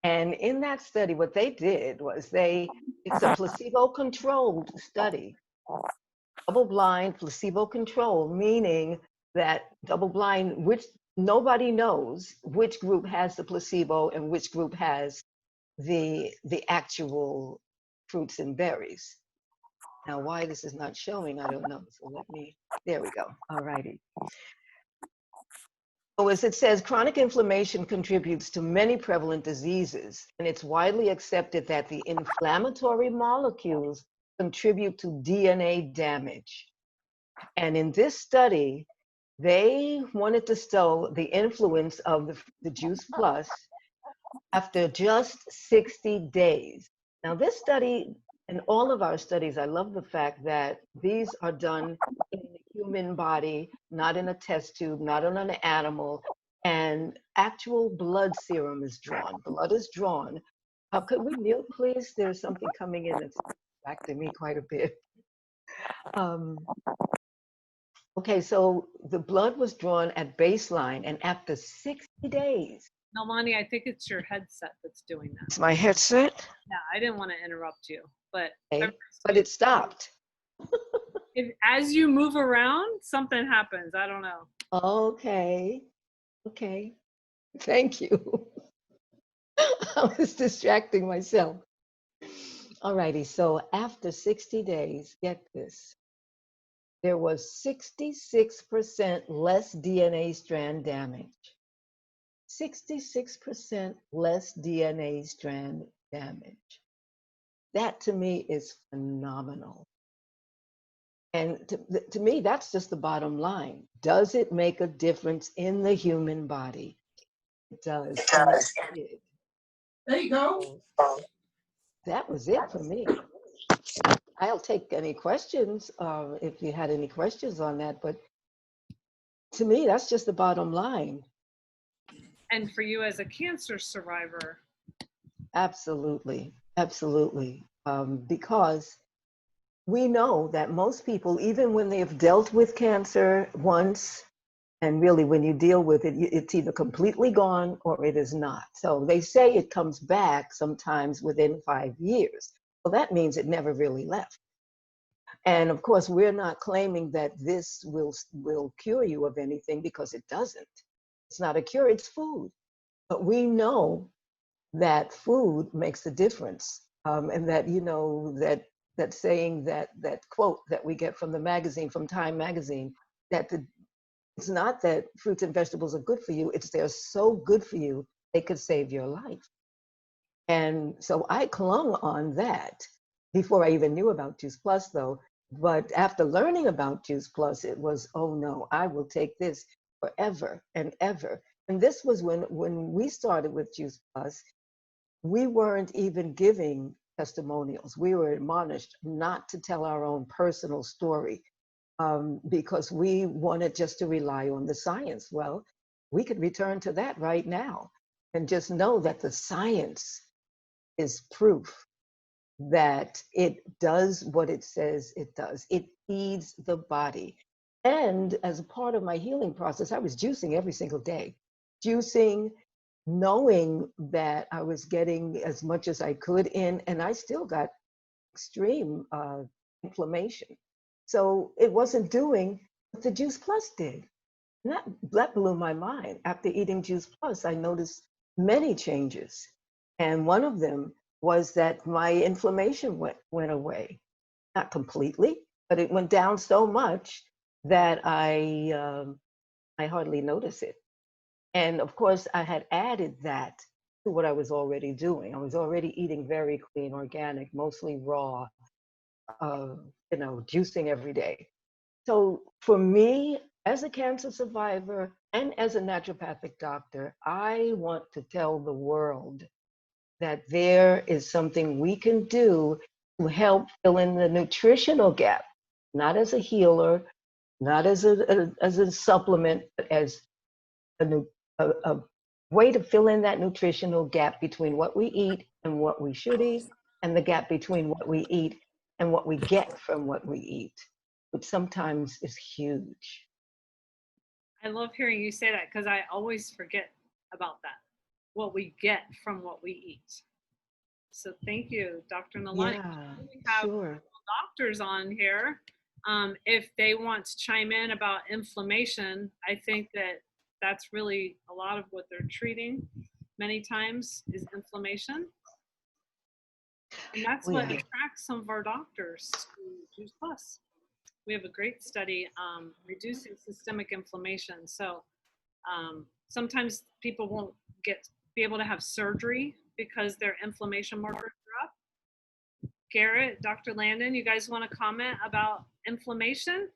And in that study, what they did was it's a placebo-controlled study, double-blind, placebo-controlled, meaning that double-blind, which nobody knows which group has the placebo and which group has the actual fruits and berries. Now, why this is not showing, I don't know. So there we go. All righty. So as it says, chronic inflammation contributes to many prevalent diseases, and it's widely accepted that the inflammatory molecules contribute to DNA damage. And in this study, they wanted to show the influence of the Juice Plus after just 60 days. Now, this study and all of our studies, I love the fact that these are done in the human body, not in a test tube, not on an animal, and actual blood serum is drawn. Blood is drawn. Could we mute, please? There's something coming in that's distracting me quite a bit. Okay, so the blood was drawn at baseline, and after 60 days. No, Lonnie, I think it's your headset that's doing that. It's my headset? Yeah, I didn't want to interrupt you, but okay. But it stopped. As you move around, something happens. I don't know. Okay. Okay. Thank you. I was distracting myself. All righty. So after 60 days, get this. There was 66% less DNA strand damage. 66% less DNA strand damage. That to me is phenomenal. And to me, that's just the bottom line. Does it make a difference in the human body? It does. And it did. There you go. So that was it for me. I'll take any questions if you had any questions on that. But to me, that's just the bottom line. And for you as a cancer survivor? Absolutely. Absolutely. Because we know that most people, even when they've dealt with cancer once, and really when you deal with it, it's either completely gone or it is not. So they say it comes back sometimes within 5 years. Well, that means it never really left. And of course, we're not claiming that this will cure you of anything, because it doesn't. It's not a cure, it's food. But we know that food makes a difference. And that, you know, that saying, that quote that we get from the magazine, from Time magazine, that it's not that fruits and vegetables are good for you, it's they're so good for you, they could save your life. And so I clung on that before I even knew about Juice Plus, though. But after learning about Juice Plus, it was, oh no, I will take this forever and ever. And this was when we started with Juice Plus, we weren't even giving testimonials. We were admonished not to tell our own personal story, because we wanted just to rely on the science. Well, we could return to that right now and just know that the science is proof that it does what it says it does. It feeds the body. And as a part of my healing process, I was juicing every single day. Juicing, knowing that I was getting as much as I could in, and I still got extreme inflammation. So it wasn't doing what the Juice Plus did. And that blew my mind. After eating Juice Plus, I noticed many changes. And one of them was that my inflammation went away. Not completely, but it went down so much that I hardly notice it. And of course, I had added that to what I was already doing. I was already eating very clean, organic, mostly raw, you know, juicing every day. So for me, as a cancer survivor and as a naturopathic doctor, I want to tell the world that there is something we can do to help fill in the nutritional gap, not as a healer, not as a supplement, but as a way to fill in that nutritional gap between what we eat and what we should eat, and the gap between what we eat and what we get from what we eat, which sometimes is huge. I love hearing you say that, because I always forget about that, what we get from what we eat. So thank you, Dr. Nalani. Yeah, we have sure. doctors on here. If they want to chime in about inflammation, I think that that's really a lot of what they're treating many times is inflammation. And that's what attracts some of our doctors to Juice Plus. We have a great study reducing systemic inflammation. So sometimes people won't be able to have surgery because their inflammation markers are up. Garrett, Dr. Landon, you guys want to comment about inflammation?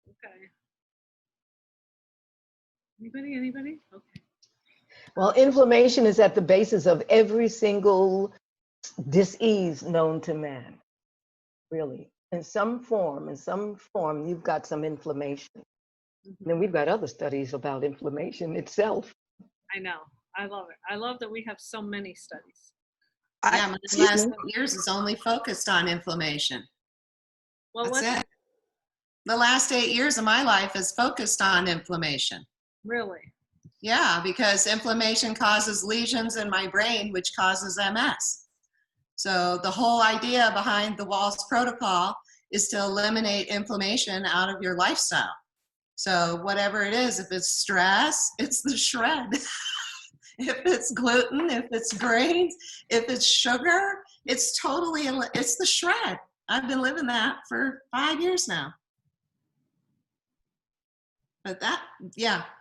Okay. Anybody? Okay. Well, inflammation is at the basis of every single disease known to man, really. In some form, you've got some inflammation. Mm-hmm. Then we've got other studies about inflammation itself. I know. I love it. I love that we have so many studies. Yeah, the last 8 years is only focused on inflammation. Well, that's it. The last 8 years of my life is focused on inflammation. Really? Yeah, because inflammation causes lesions in my brain, which causes MS. So the whole idea behind the Walls Protocol is to eliminate inflammation out of your lifestyle. So whatever it is, if it's stress, it's the shred. If it's gluten, if it's grains, if it's sugar, it's the shred. I've been living that for 5 years now. But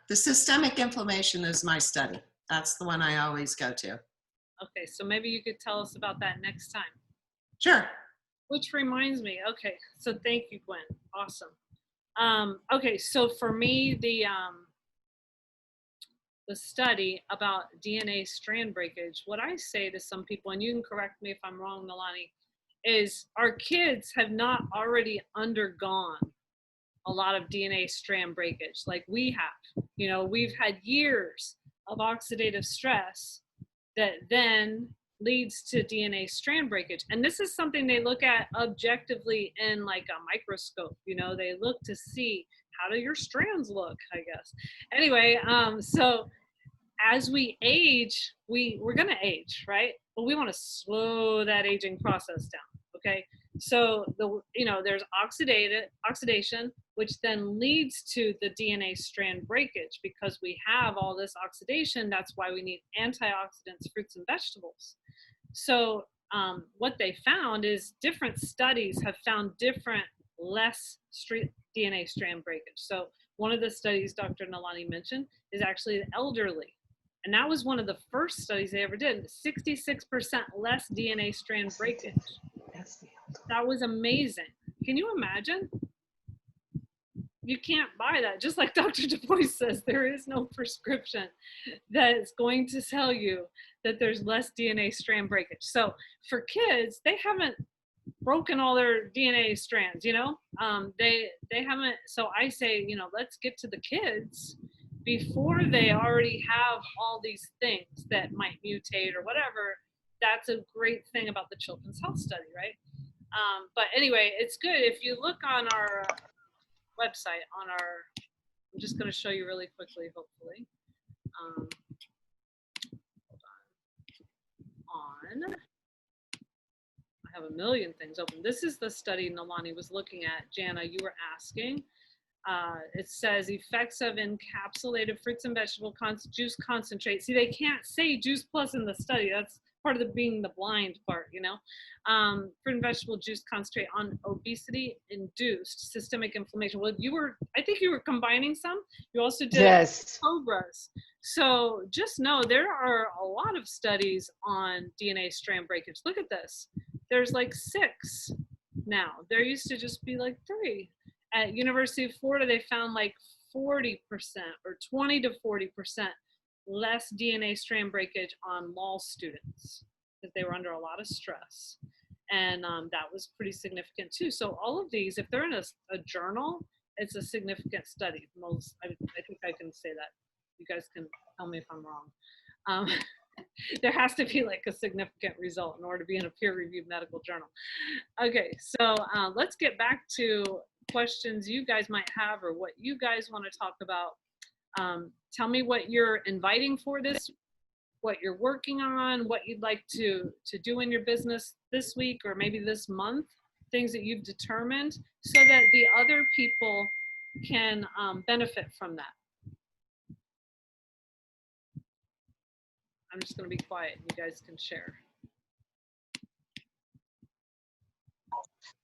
the systemic inflammation is my study. That's the one I always go to. Okay, so maybe you could tell us about that next time. Sure. Which reminds me, okay, so thank you, Gwen. Awesome. Okay, so for me, the study about DNA strand breakage, what I say to some people, and you can correct me if I'm wrong, Nalani, is our kids have not already undergone a lot of DNA strand breakage like we have. You know, we've had years of oxidative stress that then leads to DNA strand breakage. And this is something they look at objectively in like a microscope. You know, they look to see how do your strands look, I guess. Anyway, so as we age, we're going to age, right? But we want to slow that aging process down. Okay. So there's oxidation, which then leads to the DNA strand breakage. Because we have all this oxidation, that's why we need antioxidants, fruits and vegetables. So what they found is different studies have found different less DNA strand breakage. So one of the studies Dr. Nalani mentioned is actually the elderly. And that was one of the first studies they ever did, 66% less DNA strand breakage. That was amazing. Can you imagine? You can't buy that. Just like Dr. Du Bois says, there is no prescription that is going to tell you that there's less DNA strand breakage. So for kids, they haven't broken all their DNA strands, you know? They haven't. So I say, let's get to the kids before they already have all these things that might mutate or whatever. That's a great thing about the Children's Health Study, right? But anyway, it's good. If you look on our website, I'm just going to show you really quickly, hopefully. Hold on. I have a million things open. This is the study Nalani was looking at. Jana, you were asking. It says effects of encapsulated fruits and vegetable juice concentrate. See, they can't say juice plus in the study. That's part of being the blind part, fruit and vegetable juice concentrate on obesity-induced systemic inflammation. Well, I think you were combining some. You also did cobras. So just know there are a lot of studies on DNA strand breakage. Look at this. There's like 6 now. There used to just be like 3. At University of Florida, they found like 40% or 20 to 40% less DNA strand breakage on law students because they were under a lot of stress. And that was pretty significant too. So all of these, if they're in a journal, it's a significant study. I think I can say that. You guys can tell me if I'm wrong. There has to be like a significant result in order to be in a peer-reviewed medical journal. Okay, so let's get back to questions you guys might have or what you guys want to talk about. Tell me what you're inviting for this, what you're working on, what you'd like to do in your business this week or maybe this month, things that you've determined so that the other people can benefit from that. I'm just going to be quiet and you guys can share.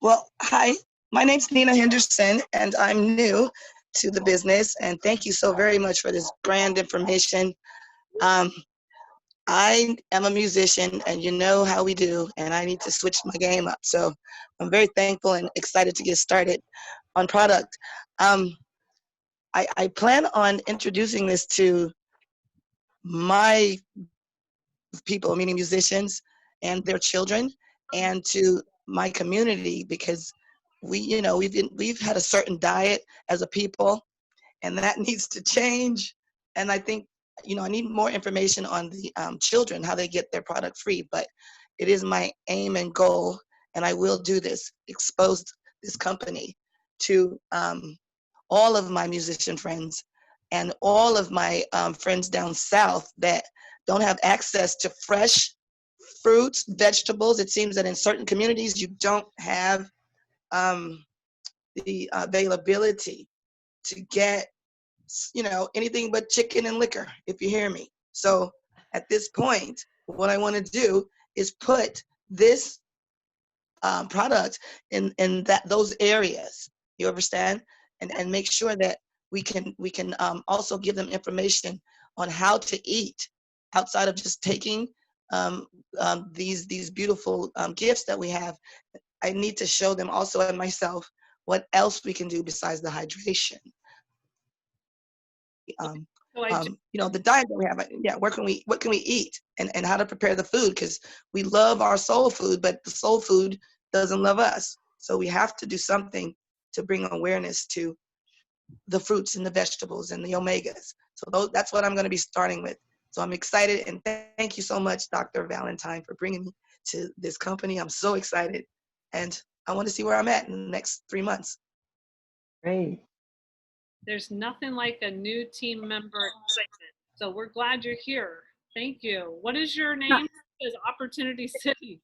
Well, hi, my name's Nina Henderson and I'm new to the business and thank you so very much for this grand information. I am a musician and you know how we do and I need to switch my game up. So I'm very thankful and excited to get started on product. I plan on introducing this to my people, meaning musicians and their children, and to my community because we've had a certain diet as a people and that needs to change. And I think, I need more information on the children, how they get their product free, but it is my aim and goal, and I will do this, expose this company to all of my musician friends and all of my friends down south that don't have access to fresh fruits, vegetables. It seems that in certain communities, you don't have the availability to get, anything but chicken and liquor, if you hear me. So at this point, what I want to do is put this product in those areas. You understand? And make sure that we can also give them information on how to eat outside of just taking these beautiful gifts that we have. I need to show them also and myself what else we can do besides the hydration. You know, the diet that we have, yeah, what can we eat, and how to prepare the food, because we love our soul food, but the soul food doesn't love us. So we have to do something to bring awareness to the fruits and the vegetables and the omegas. So that's what I'm going to be starting with. So I'm excited, and thank you so much, Dr. Valentine, for bringing me to this company. I'm so excited, and I want to see where I'm at in the next 3 months. Great. There's nothing like a new team member excitement. So we're glad you're here. Thank you. What is your name? Is Opportunity City?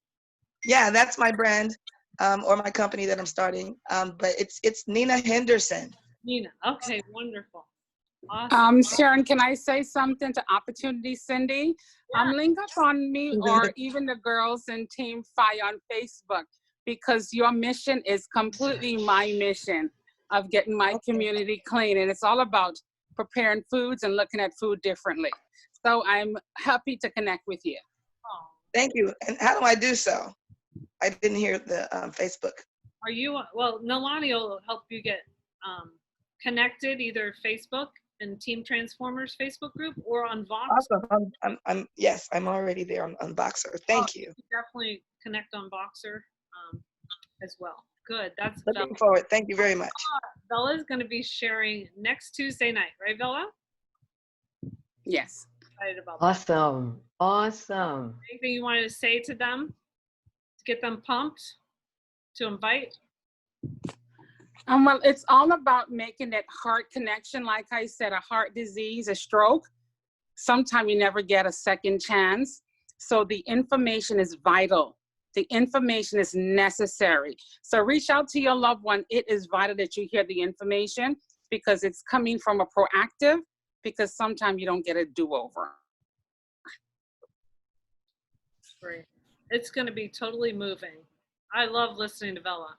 Yeah, that's my brand, or my company that I'm starting. But it's Nina Henderson. Nina. Okay, wonderful. Awesome. Sharon, can I say something to Opportunity Cindy? Link up on me or even the girls in Team Fire on Facebook, because your mission is completely my mission of getting my community clean. And it's all about preparing foods and looking at food differently. So I'm happy to connect with you. Thank you. And how do I do so? I didn't hear the Facebook. Are you, well, Nalani will help you get connected, either Facebook and Team Transformers Facebook group or on Voxer. Awesome. Yes, I'm already there on Voxer. Thank you. Definitely connect on Voxer as well. Good. That's looking forward. Thank you very much. Bella is going to be sharing next Tuesday night, right, Bella? Yes. Excited about Awesome. That. Awesome. Anything you wanted to say to them to get them pumped to invite? Well, it's all about making that heart connection. Like I said, a heart disease, a stroke, sometimes you never get a second chance. So the information is vital. The information is necessary. So reach out to your loved one. It is vital that you hear the information, because it's coming from a proactive, because sometimes you don't get a do-over. Great. It's going to be totally moving. I love listening to Bella.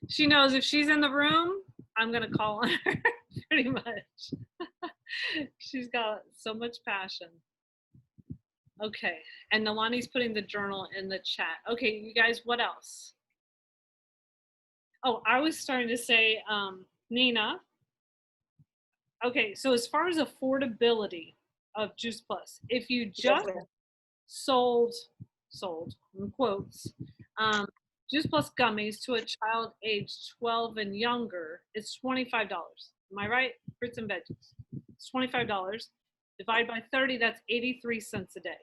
She knows if she's in the room, I'm going to call on her pretty much. She's got so much passion. Okay, and Nalani's putting the journal in the chat. Okay, you guys, what else? Oh, I was starting to say, Nina. Okay, so as far as affordability of Juice Plus, if you just sold in quotes, Juice Plus gummies to a child aged 12 and younger, it's $25. Am I right? Fruits and veggies. It's $25. Divide by 30, that's 83 cents a day.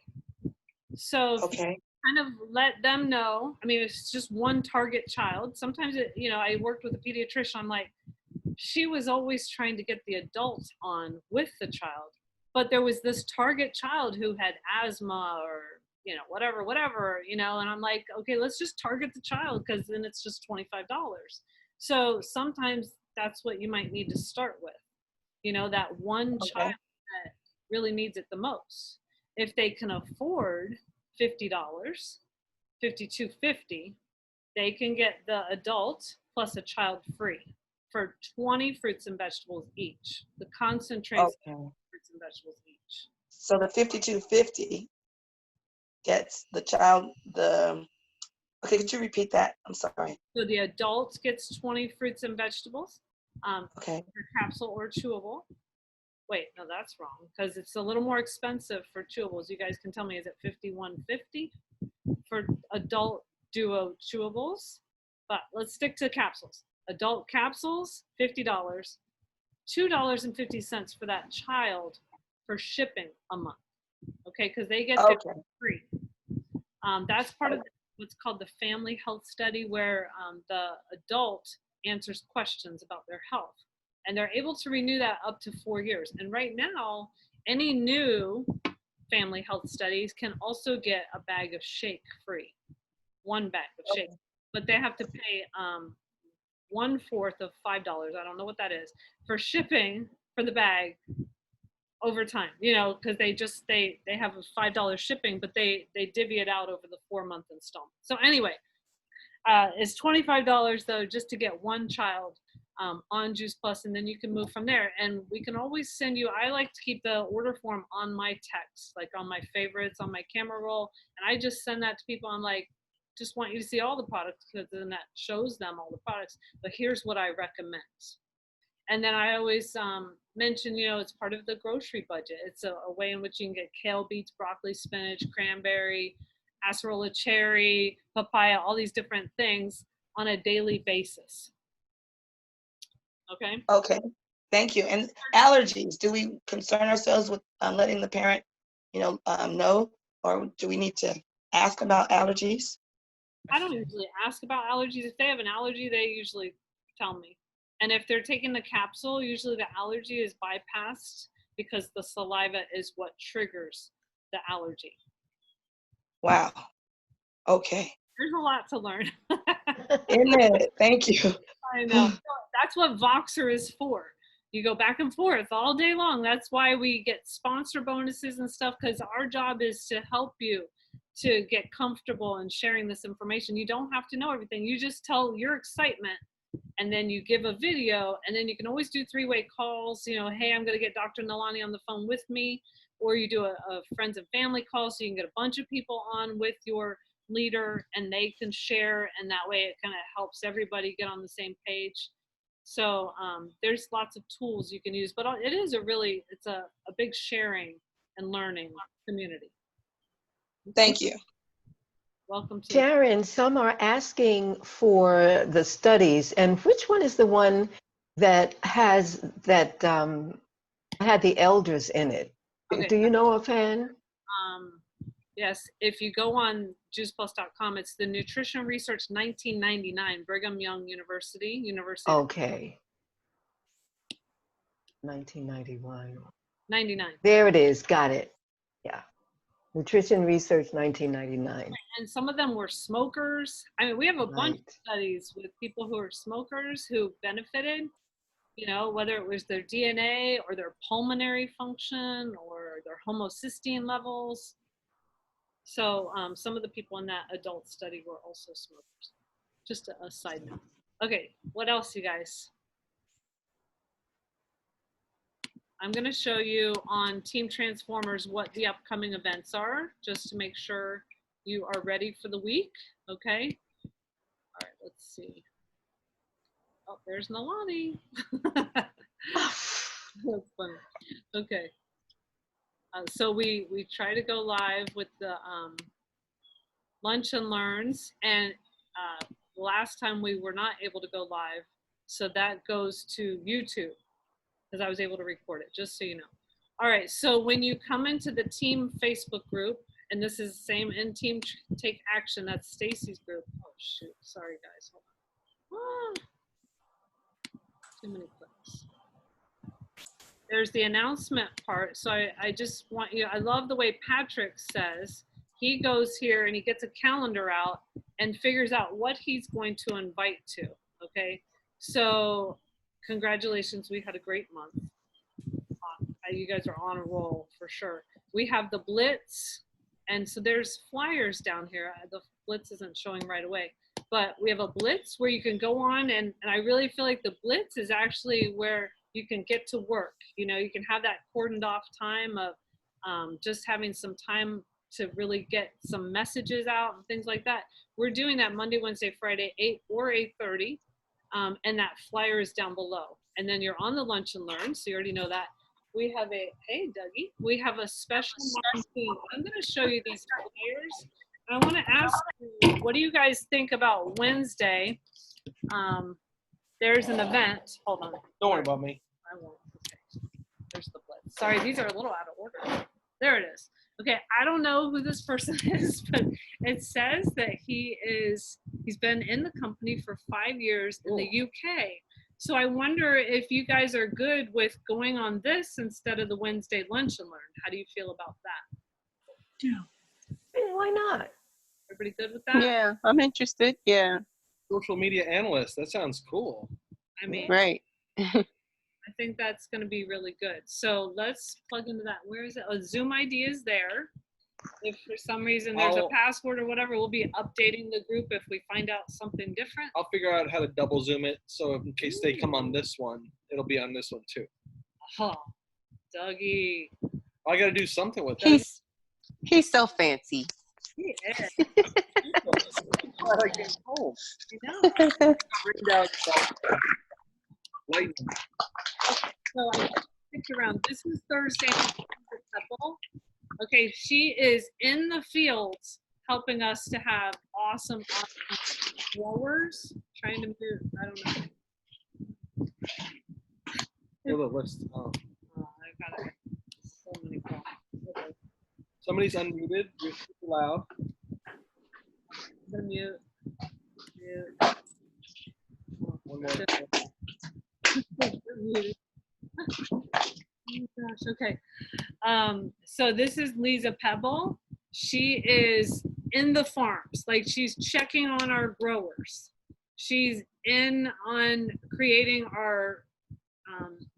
So okay, kind of let them know. I mean, it's just one target child. Sometimes, I worked with a pediatrician. I'm like, she was always trying to get the adult on with the child. But there was this target child who had asthma or, whatever, and I'm like, okay, let's just target the child, because then it's just $25. So sometimes that's what you might need to start with, that one child that really needs it the most. If they can afford $50, $52.50, they can get the adult plus a child free for 20 fruits and vegetables each. The concentrates fruits and vegetables each. So the $52.50 gets the child okay, could you repeat that? I'm sorry. So the adult gets 20 fruits and vegetables, okay, capsule or chewable. Wait, no, that's wrong, because it's a little more expensive for chewables. You guys can tell me, is it $51.50 for adult duo chewables? But let's stick to capsules. Adult capsules, $50, $2.50 for that child for shipping a month. Okay, because they get free. That's part of what's called the family health study, where the adult answers questions about their health. And they're able to renew that up to 4 years. And right now, any new family health studies can also get a bag of shake free, one bag of shake. But they have to pay 1/4 of $5. I don't know what that is for shipping for the bag over time, because they have a $5 shipping, but they divvy it out over the 4-month installment. So anyway, it's $25 though, just to get one child on Juice Plus, and then you can move from there. And we can always send you, I like to keep the order form on my text, like on my favorites, on my camera roll. And I just send that to people. I'm like, just want you to see all the products, because then that shows them all the products. But here's what I recommend. And then I always mention, you know, it's part of the grocery budget. It's a way in which you can get kale, beets, broccoli, spinach, cranberry, acerola cherry, papaya, all these different things on a daily basis. Okay. Okay. Thank you. And allergies, do we concern ourselves with letting the parent, know, or do we need to ask about allergies? I don't usually ask about allergies. If they have an allergy, they usually tell me. And if they're taking the capsule, usually the allergy is bypassed because the saliva is what triggers the allergy. Wow. Okay. There's a lot to learn. Isn't it? Thank you. I know. That's what Voxer is for. You go back and forth all day long. That's why we get sponsor bonuses and stuff, because our job is to help you to get comfortable in sharing this information. You don't have to know everything. You just tell your excitement, and then you give a video, and then you can always do three-way calls. You know, hey, I'm going to get Dr. Nalani on the phone with me, or you do a friends and family call, so you can get a bunch of people on with your leader, and they can share, and that way it kind of helps everybody get on the same page. So there's lots of tools you can use, but it is it's a big sharing and learning community. Thank you. Welcome to Sharon, some are asking for the studies, and which one is the one that has that had the elders in it? Okay. Do you know offhand? Yes, if you go on juiceplus.com, it's the Nutrition Research 1999, Brigham Young University. Okay. 1991. 99. There it is. Got it. Yeah. Nutrition Research 1999. And some of them were smokers. I mean, we have a bunch Right. of studies with people who are smokers who benefited, you know, whether it was their DNA or their pulmonary function or their homocysteine levels. So some of the people in that adult study were also smokers. Just a side note. Okay, what else, you guys? I'm going to show you on Team Transformers what the upcoming events are, just to make sure you are ready for the week. Okay. All right, let's see. Oh, there's Nalani. That's funny. Okay. So we try to go live with the Lunch and Learns, and last time we were not able to go live, so that goes to YouTube, because I was able to record it, just so you know. All right, so when you come into the team Facebook group, and this is the same in Team Take Action, that's Stacy's group. Oh shoot, sorry guys, hold on. Too many clicks. There's the announcement part, so I just want you, I love the way Patrick says, he goes here and he gets a calendar out and figures out what he's going to invite to, okay? So congratulations, we had a great month. You guys are on a roll for sure. We have the Blitz, and so there's flyers down here. The Blitz isn't showing right away, but we have a Blitz where you can go on, and I really feel like the Blitz is actually where you can get to work. You know, you can have that cordoned off time of just having some time to really get some messages out and things like that. We're doing that Monday, Wednesday, Friday, 8 or 8:30, and that flyer is down below. And then you're on the Lunch and Learn, so you already know that. We have hey Dougie, we have a special marketing. I'm going to show you these flyers. I want to ask you, what do you guys think about Wednesday? There's an event. Hold on. Don't worry about me. I won't. Okay. There's the Blitz. Sorry, these are a little out of order. There it is. Okay, I don't know who this person is, but it says that he's been in the company for 5 years in the UK. So I wonder if you guys are good with going on this instead of the Wednesday Lunch and Learn. How do you feel about that? Yeah, why not? Everybody good with that? Yeah, I'm interested. Yeah. Social media analyst. That sounds cool. I mean, Right. I think that's going to be really good. So let's plug into that. Where is it? Oh, Zoom ID is there. If for some reason there's a I'll- password or whatever, we'll be updating the group if we find out something different. I'll figure out how to double zoom it so in case they come on this one, it'll be on this one too. Oh, Dougie. I got to do something with it. He's so fancy. He is. Glad I came home. I know. Lightning. So I picked around. This is Thursday. Okay, she is in the fields helping us to have awesome growers. Trying to move. I don't know. Oh, the list. Oh, I got it. So many problems. Okay. Somebody's unmuted. You're super loud. I'm gonna mute. Mute. One more. Muted. Oh gosh, okay. So this is Lisa Pebble. She is in the farms, like she's checking on our growers. She's in on creating our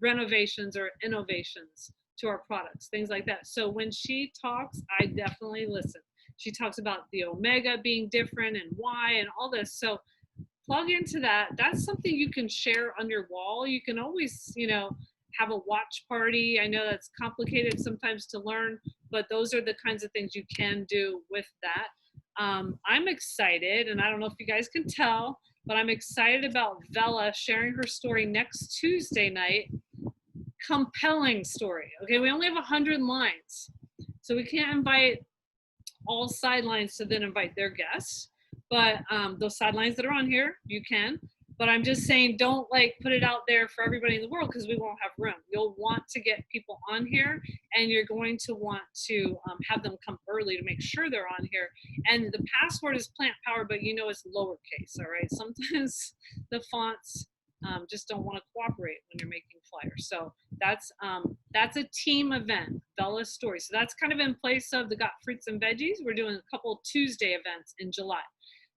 renovations or innovations to our products, things like that. So when she talks, I definitely listen. She talks about the omega being different and why and all this. So plug into that. That's something you can share on your wall. You can always, have a watch party. I know that's complicated sometimes to learn, but those are the kinds of things you can do with that. I'm excited, and I don't know if you guys can tell, but I'm excited about Vella sharing her story next Tuesday night. Compelling story. Okay, we only have 100 lines, so we can't invite all sidelines to then invite their guests. But those sidelines that are on here, you can. But I'm just saying, don't put it out there for everybody in the world because we won't have room. You'll want to get people on here, and you're going to want to have them come early to make sure they're on here. And the password is plant power, but it's lowercase, all right? Sometimes the fonts just don't want to cooperate when you're making flyers. So that's a team event, Bella's story. So that's kind of in place of the Got Fruits and Veggies. We're doing a couple Tuesday events in July.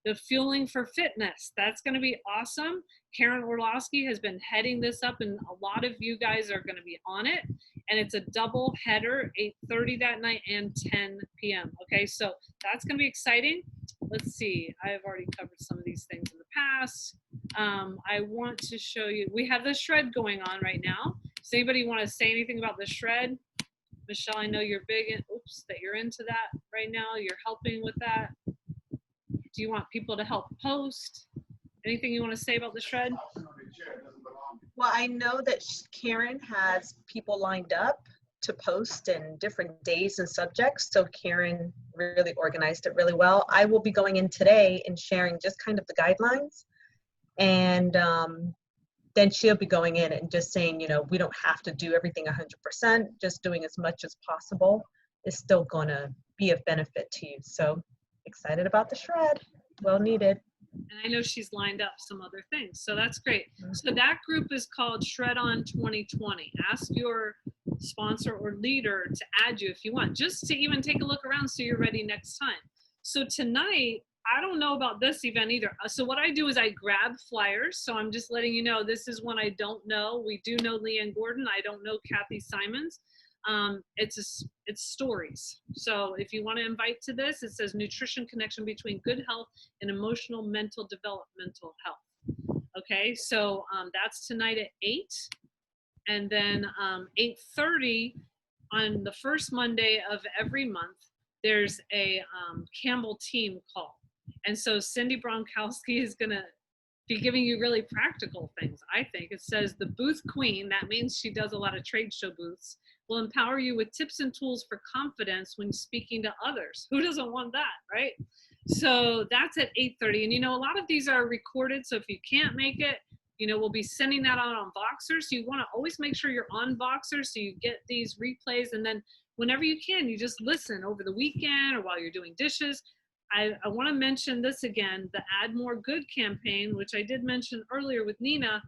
The Fueling for Fitness, that's going to be awesome. Karen Orlowski has been heading this up, and a lot of you guys are going to be on it. And it's a double header, 8:30 that night and 10 p.m. Okay, so that's going to be exciting. Let's see. I've already covered some of these things in the past. I want to show you. We have the shred going on right now. Does anybody want to say anything about the shred? Michelle, I know you're big in, that you're into that right now. You're helping with that. Do you want people to help post? Anything you want to say about the shred? Well, I know that Karen has people lined up to post in different days and subjects. So Karen really organized it really well. I will be going in today and sharing just kind of the guidelines. And then she'll be going in and just saying, we don't have to do everything 100%. Just doing as much as possible is still going to be of benefit to you. So excited about the shred. Well needed. And I know she's lined up some other things, so that's great. So that group is called Shred On 2020. Ask your sponsor or leader to add you if you want, just to even take a look around so you're ready next time. So tonight, I don't know about this event either. So what I do is I grab flyers. So I'm just letting you know, this is one I don't know. We do know Leanne Gordon. I don't know Kathy Simons. It's stories. So if you want to invite to this, it says nutrition connection between good health and emotional, mental, developmental health. Okay, so that's tonight at 8. And then 8:30 on the first Monday of every month, there's a Campbell team call. And so Cindy Bronkowski is going to be giving you really practical things, I think. It says the booth queen, that means she does a lot of trade show booths, will empower you with tips and tools for confidence when speaking to others. Who doesn't want that, right? So that's at 8:30. And a lot of these are recorded, so if you can't make it, we'll be sending that out on Voxer. So you want to always make sure you're on Voxer so you get these replays. And then whenever you can, you just listen over the weekend or while you're doing dishes. I want to mention this again, the Add More Good campaign, which I did mention earlier with Nina.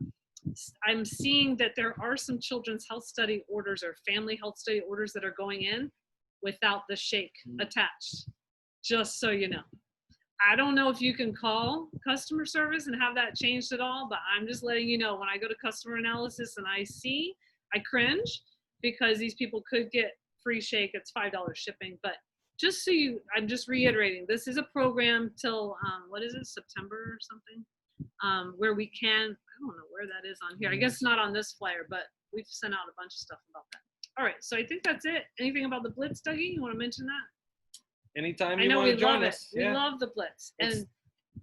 I'm seeing that there are some children's health study orders or family health study orders that are going in without the shake attached, just so you know. I don't know if you can call customer service and have that changed at all, but I'm just letting you know, when I go to customer analysis and I cringe because these people could get free shake. It's $5 shipping, but just so you, I'm just reiterating, this is a program till, what is it, September or something? Where we can, I don't know where that is on here. I guess it's not on this flyer, but we've sent out a bunch of stuff about that. All right, so I think that's it. Anything about the Blitz, Dougie? You want to mention that? Anytime I you know want we to join love it. us. We Yeah. love the Blitz. It's- And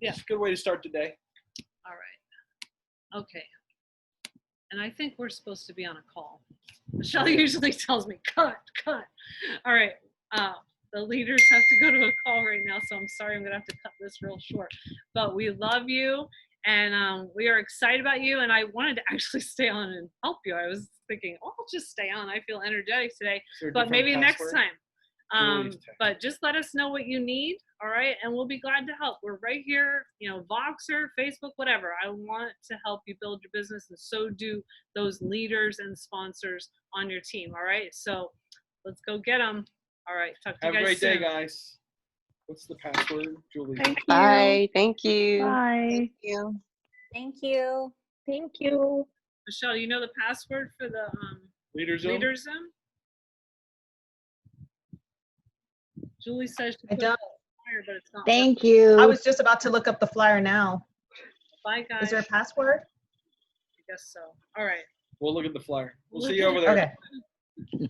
yeah. It's a good way to start the day. All right. Okay. And I think we're supposed to be on a call. Michelle usually tells me, cut. All right. The leaders have to go to a call right now, so I'm sorry, I'm gonna have to cut this real short. But we love you, and we are excited about you, and I wanted to actually stay on and help you. I was thinking, oh, I'll just stay on. I feel energetic today, but maybe next time. But just let us know what you need, all right? And we'll be glad to help. We're right here, you know, Voxer, Facebook, whatever. I want to help you build your business, and so do those leaders and sponsors on your team, all right? So let's go get them. All right, talk to you Have a guys great soon. day, guys. What's the password, Julie? Thank you. Bye. Thank you. Bye. Thank you. Thank you. Thank you. Michelle, you know the password for the Leader Zoom? Leader Zoom? Julie says she I put it don't. on the flyer, but it's not. Thank working. you. I was just about to look up the flyer now. Bye, guys. Is there a password? I guess so. All right. We'll look at the flyer. We'll see you over there. Okay.